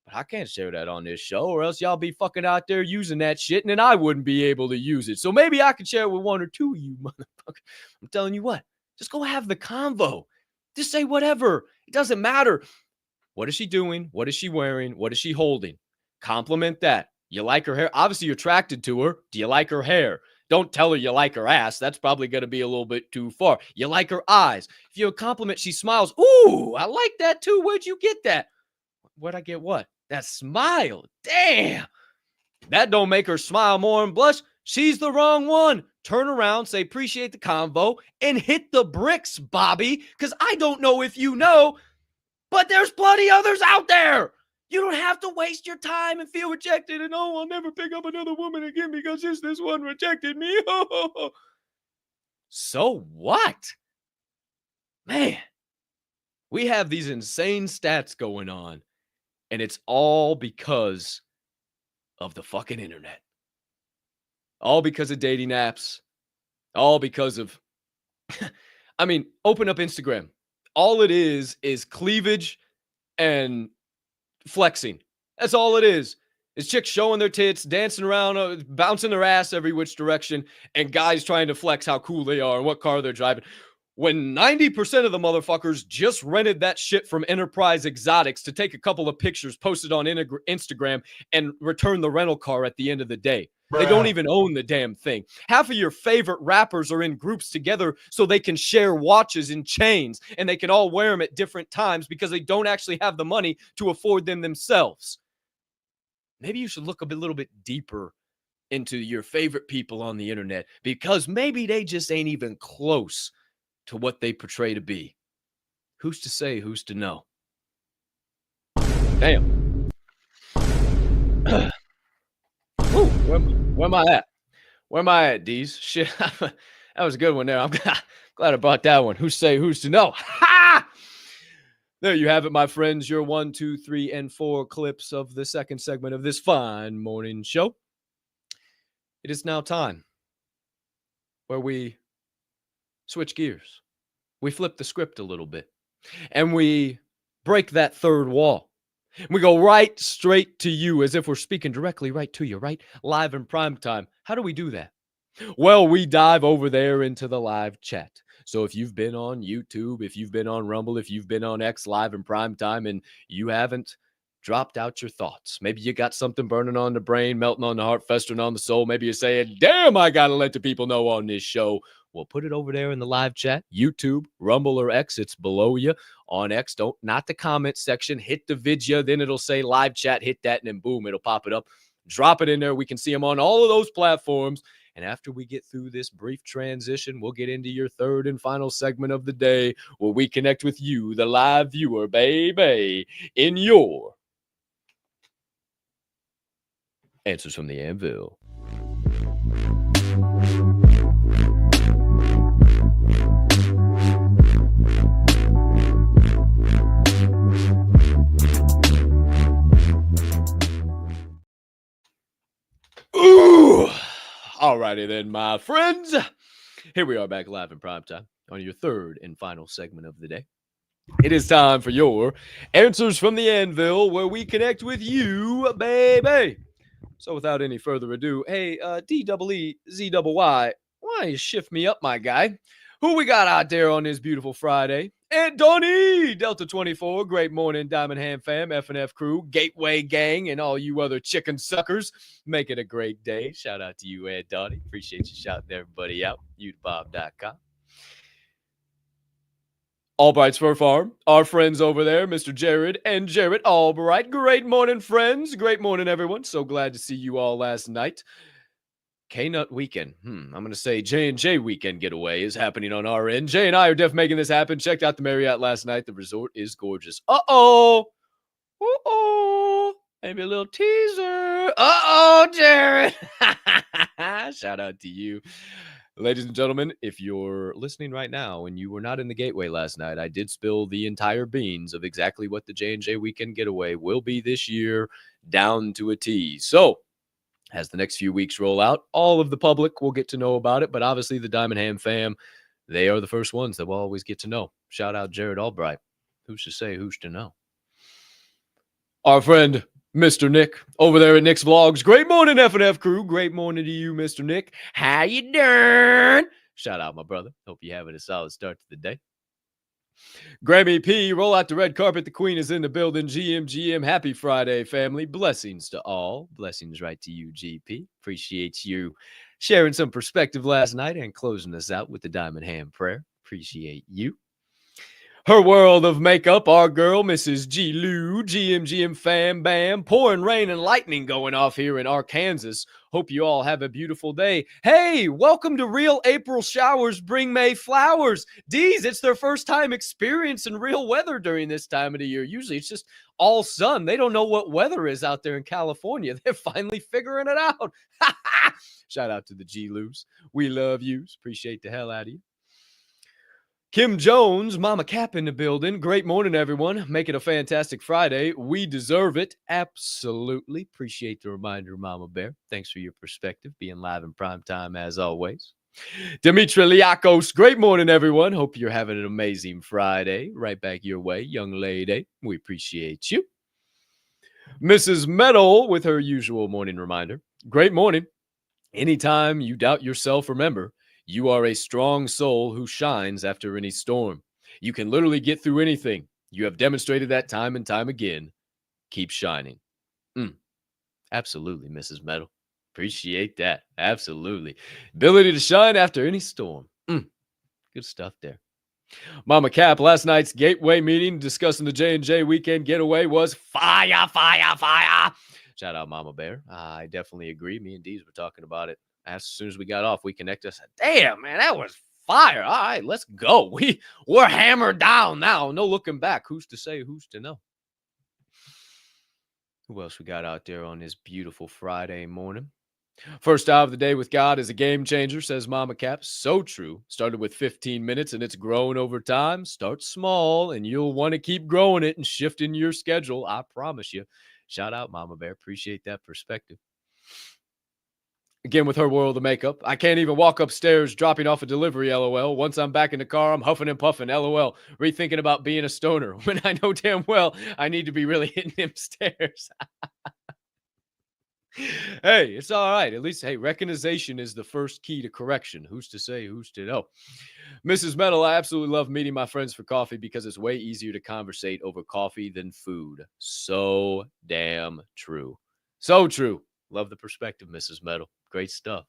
But I can't share that on this show, or else y'all be fucking out there using that shit, and then I wouldn't be able to use it. So maybe I could share it with one or two of you motherfuckers. I'm telling you what, just go have the convo. Just say whatever. It doesn't matter. What is she doing? What is she wearing? What is she holding? Compliment that. You like her hair? Obviously, you're attracted to her. Do you like her hair? Don't tell her you like her ass. That's probably going to be a little bit too far. You like her eyes. If you compliment, she smiles. Ooh, I like that too. Where'd you get that? Where'd I get what? That smile. Damn. That don't make her smile more and blush. She's the wrong one. Turn around, say appreciate the convo, and hit the bricks, Bobby. Because I don't know if you know, but there's plenty others out there. You don't have to waste your time and feel rejected and, oh, I'll never pick up another woman again because just this one rejected me. So what? Man, we have these insane stats going on, and it's all because of the fucking internet. All because of dating apps. All because of, I mean, open up Instagram. All it is cleavage and flexing. That's all it is. It's chicks showing their tits, dancing around, bouncing their ass every which direction, and guys trying to flex how cool they are and what car they're driving. When 90% of the motherfuckers just rented that shit from Enterprise Exotics to take a couple of pictures, post it on Instagram, and return the rental car at the end of the day. They don't even own the damn thing. Half of your favorite rappers are in groups together so they can share watches and chains, and they can all wear them at different times because they don't actually have the money to afford them themselves. Maybe you should look a little bit deeper into your favorite people on the internet, because maybe they just ain't even close to what they portray to be. Who's to say? Who's to know? Damn. Ooh, where am I at? Where am I at, D's? Shit, that was a good one there. I'm glad I brought that one. Who's say? Who's to know? Ha! There you have it, my friends. Your 1, 2, 3, and 4 clips of the second segment of this fine morning show. It is now time where we switch gears. We flip the script a little bit, and we break that third wall. We go right straight to you, as if we're speaking directly right to you, right? Live in prime time. How do we do that? Well, we dive over there into the live chat. So if you've been on YouTube, if you've been on Rumble, if you've been on X Live in prime time, and you haven't dropped out your thoughts, maybe you got something burning on the brain, melting on the heart, festering on the soul. Maybe you're saying, damn, I got to let the people know on this show. Well, put it over there in the live chat, YouTube, Rumble, or X. It's below you on X. Not the comment section. Hit the video, then it'll say live chat. Hit that, and then boom, it'll pop it up. Drop it in there. We can see them on all of those platforms. And after we get through this brief transition, we'll get into your third and final segment of the day, where we connect with you, the live viewer, baby, in your Answers from the Anvil. Ooh! Alrighty then, my friends. Here we are back live in primetime on your third and final segment of the day. It is time for your Answers from the Anvil, where we connect with you, baby. So without any further ado, hey, DEEZYY, why don't you shift me up, my guy? Who we got out there on this beautiful Friday? And Donnie, Delta 24, great morning, Diamond Hand fam, F&F crew, Gateway gang, and all you other chicken suckers. Make it a great day. Shout out to you, Ed Donnie. Appreciate you shouting everybody out. YouTubebob.com. Albright's Fur Farm, our friends over there, Mr. Jared and Jarrett Albright. Great morning, friends. Great morning, everyone. So glad to see you all last night. K-Nut weekend. I'm going to say J&J weekend getaway is happening on our end. Jay and I are definitely making this happen. Checked out the Marriott last night. The resort is gorgeous. Uh-oh. Maybe a little teaser. Uh-oh, Jared. Shout out to you. Ladies and gentlemen, if you're listening right now and you were not in the Gateway last night, I did spill the entire beans of exactly what the J&J weekend getaway will be this year down to a T. So, as the next few weeks roll out, all of the public will get to know about it, but obviously the Diamond Ham fam, they are the first ones that will always get to know. Shout out Jared Albright. Who's to say, who's to know? Our friend, Mr. Nick, over there at Nick's Vlogs. Great morning, F&F crew. Great morning to you, Mr. Nick. How you doing? Shout out, my brother. Hope you're having a solid start to the day. Grammy P, roll out the red carpet. The queen is in the building. GM. Happy Friday, family. Blessings to all. Blessings right to you, GP. Appreciate you sharing some perspective last night and closing us out with the Diamond Ham prayer. Appreciate you. Her world of makeup, our girl, Mrs. G. Lou, GM fam bam, pouring rain and lightning going off here in Arkansas. Hope you all have a beautiful day. Hey, welcome to Real April Showers Bring May Flowers. D's, it's their first time experiencing real weather during this time of the year. Usually it's just all sun. They don't know what weather is out there in California. They're finally figuring it out. Shout out to the G. Lou's. We love yous. Appreciate the hell out of you. Kim Jones, Mama Capp in the building. Great morning, everyone. Make it a fantastic Friday. We deserve it. Absolutely. Appreciate the reminder, Mama Bear. Thanks for your perspective. Being live in prime time as always. Dimitri Liakos, great morning, everyone. Hope you're having an amazing Friday. Right back your way, young lady. We appreciate you. Mrs. Metal with her usual morning reminder. Great morning. Anytime you doubt yourself, remember, you are a strong soul who shines after any storm. You can literally get through anything. You have demonstrated that time and time again. Keep shining. Absolutely, Mrs. Metal. Appreciate that. Absolutely. Ability to shine after any storm. Good stuff there. Mama Capp, last night's Gateway meeting discussing the J&J weekend getaway was fire. Shout out, Mama Bear. I definitely agree. Me and Deez were talking about it. As soon as we got off, we connected. I said, damn, man, that was fire. All right, let's go. We're hammered down now. No looking back. Who's to say, who's to know? Who else we got out there on this beautiful Friday morning? First out of the day with God is a game changer, says Mama Capp. So true. Started with 15 minutes and it's grown over time. Start small and you'll want to keep growing it and shifting your schedule. I promise you. Shout out, Mama Bear. Appreciate that perspective. Again, with her world of makeup. I can't even walk upstairs dropping off a delivery, LOL. Once I'm back in the car, I'm huffing and puffing, LOL. Rethinking about being a stoner when I know damn well I need to be really hitting them stairs. Hey, it's all right. At least, hey, recognition is the first key to correction. Who's to say, who's to know? Mrs. Metal, I absolutely love meeting my friends for coffee because it's way easier to conversate over coffee than food. So damn true. So true. Love the perspective, Mrs. Metal. Great stuff.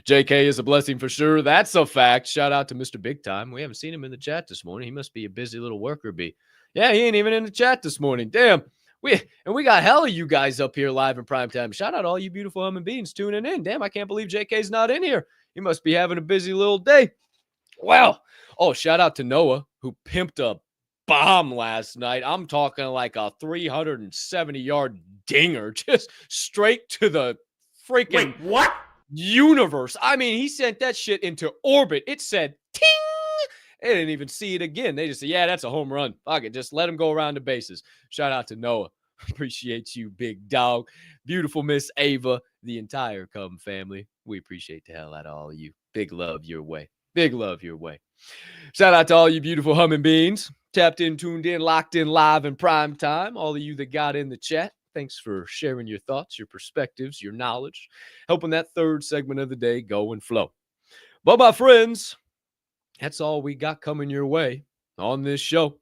JK is a blessing for sure. That's a fact. Shout out to Mr. Big Time. We haven't seen him in the chat this morning. He must be a busy little worker bee. Yeah, he ain't even in the chat this morning. Damn. We got hell of you guys up here live in prime time. Shout out to all you beautiful human beings tuning in. Damn, I can't believe JK's not in here. He must be having a busy little day. Well, shout out to Noah, who pimped a bomb last night. I'm talking like a 370-yard dinger, just straight to the freaking universe. I mean, he sent that shit into orbit. It said, ting! They didn't even see it again. They just said, yeah, that's a home run. Fuck it. Just let him go around the bases. Shout out to Noah. Appreciate you, big dog. Beautiful Miss Ava, the entire Cum family. We appreciate the hell out of all of you. Big love your way. Big love your way. Shout out to all you beautiful humming beings. Tapped in, tuned in, locked in live in prime time. All of you that got in the chat. Thanks for sharing your thoughts, your perspectives, your knowledge, helping that third segment of the day go and flow. But my friends, that's all we got coming your way on this show.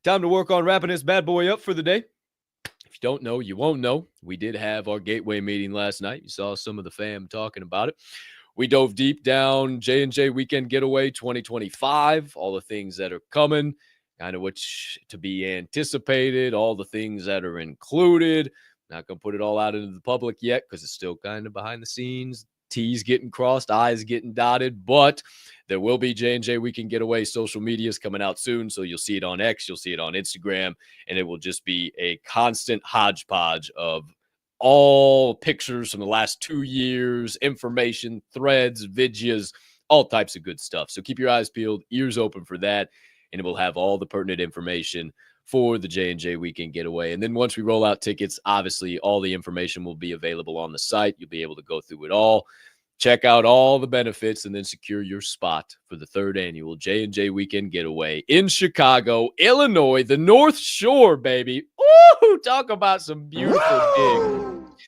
Time to work on wrapping this bad boy up for the day. If you don't know, you won't know. We did have our Gateway meeting last night. You saw some of the fam talking about it. We dove deep down J&J Weekend Getaway 2025, all the things that are coming, kind of which to be anticipated, all the things that are included. Not going to put it all out into the public yet because it's still kind of behind the scenes. T's getting crossed, I's getting dotted, but there will be J&J Weekend Getaway social medias coming out soon. So you'll see it on X, you'll see it on Instagram, and it will just be a constant hodgepodge of all pictures from the last 2 years, information, threads, videos, all types of good stuff. So keep your eyes peeled, ears open for that, and it will have all the pertinent information for the J&J Weekend Getaway. And then once we roll out tickets, obviously all the information will be available on the site. You'll be able to go through it all, check out all the benefits, and then secure your spot for the 3rd annual J&J Weekend Getaway in Chicago, Illinois, the North Shore, baby. Ooh, talk about some beautiful digs.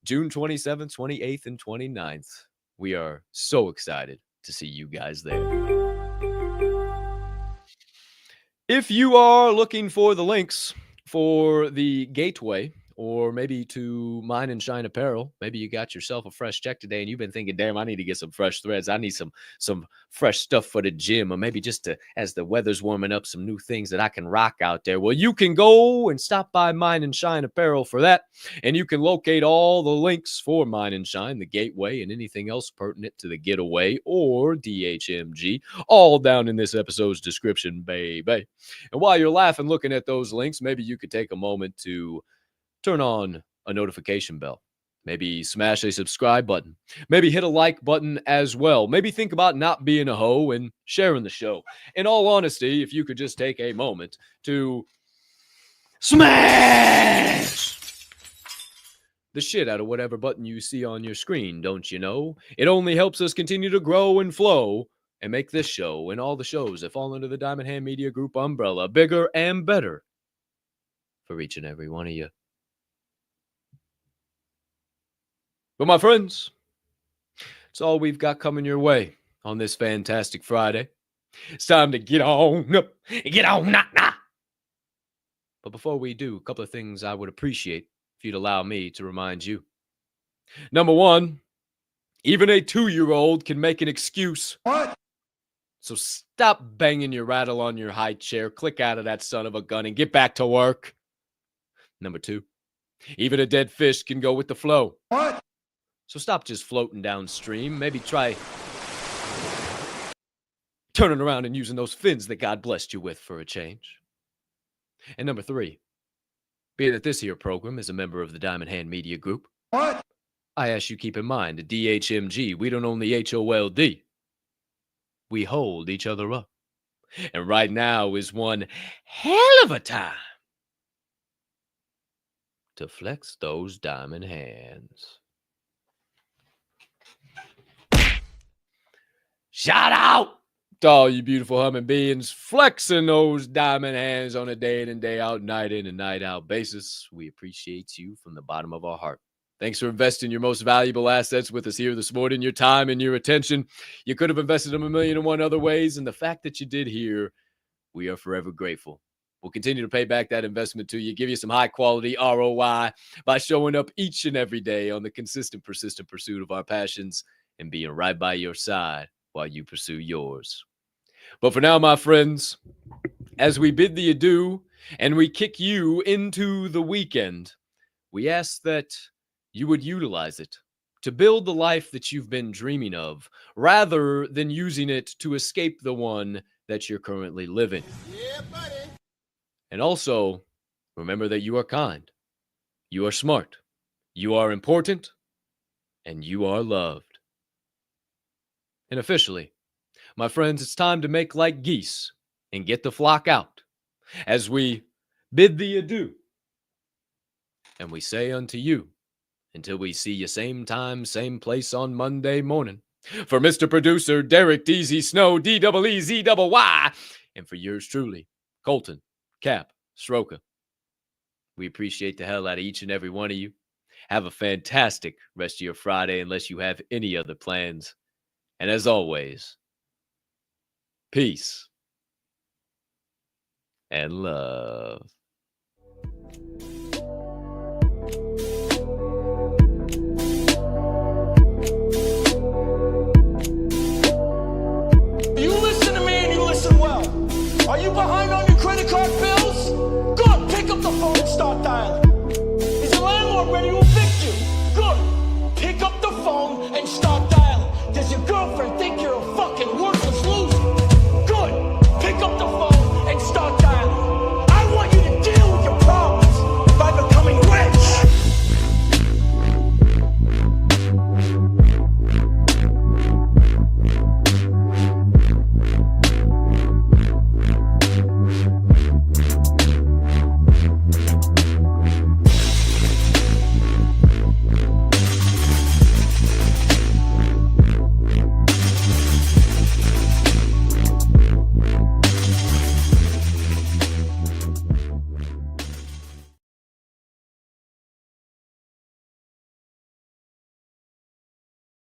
June 27th, 28th, and 29th. We are so excited to see you guys there. If you are looking for the links for the Gateway, or maybe to Mine and Shine Apparel, maybe you got yourself a fresh check today and you've been thinking, damn, I need to get some fresh threads. I need some fresh stuff for the gym, or maybe just to, as the weather's warming up, some new things that I can rock out there. Well, you can go and stop by Mine and Shine Apparel for that. And you can locate all the links for Mine and Shine, the Gateway, and anything else pertinent to the Getaway or DHMG, all down in this episode's description, baby. And while you're laughing looking at those links, maybe you could take a moment to turn on a notification bell. Maybe smash a subscribe button. Maybe hit a like button as well. Maybe think about not being a hoe and sharing the show. In all honesty, if you could just take a moment to smash the shit out of whatever button you see on your screen, don't you know? It only helps us continue to grow and flow and make this show and all the shows that fall under the Diamond Hand Media Group umbrella bigger and better for each and every one of you. But my friends, it's all we've got coming your way on this fantastic Friday. It's time to get on up, get on, nah. But before we do, a couple of things I would appreciate if you'd allow me to remind you. Number one, even a 2-year-old can make an excuse. What? So stop banging your rattle on your high chair, click out of that son of a gun, and get back to work. Number two, even a dead fish can go with the flow. What? So stop just floating downstream. Maybe try turning around and using those fins that God blessed you with for a change. And number three, being that this here program is a member of the Diamond Hand Media Group, What? I ask you keep in mind, at DHMG, we don't only HOLD. We hold each other up. And right now is one hell of a time to flex those diamond hands. Shout out to all you beautiful human beings flexing those diamond hands on a day in and day out, night in and night out basis. We appreciate you from the bottom of our heart. Thanks for investing your most valuable assets with us here this morning, your time and your attention. You could have invested them 1,000,001 other ways, and the fact that you did here, we are forever grateful. We'll continue to pay back that investment to you, give you some high-quality ROI by showing up each and every day on the consistent, persistent pursuit of our passions and being right by your side while you pursue yours. But for now, my friends, as we bid thee adieu and we kick you into the weekend, we ask that you would utilize it to build the life that you've been dreaming of, rather than using it to escape the one that you're currently living. Yeah, buddy. And also, remember that you are kind, you are smart, you are important, and you are loved. And officially, my friends, it's time to make like geese and get the flock out as we bid thee adieu. And we say unto you, until we see you same time, same place on Monday morning. For Mr. Producer, Derek DZ Snow, DEEZYY, and for yours truly, Colton, Capp, Sroka. We appreciate the hell out of each and every one of you. Have a fantastic rest of your Friday, unless you have any other plans. And as always, peace and love.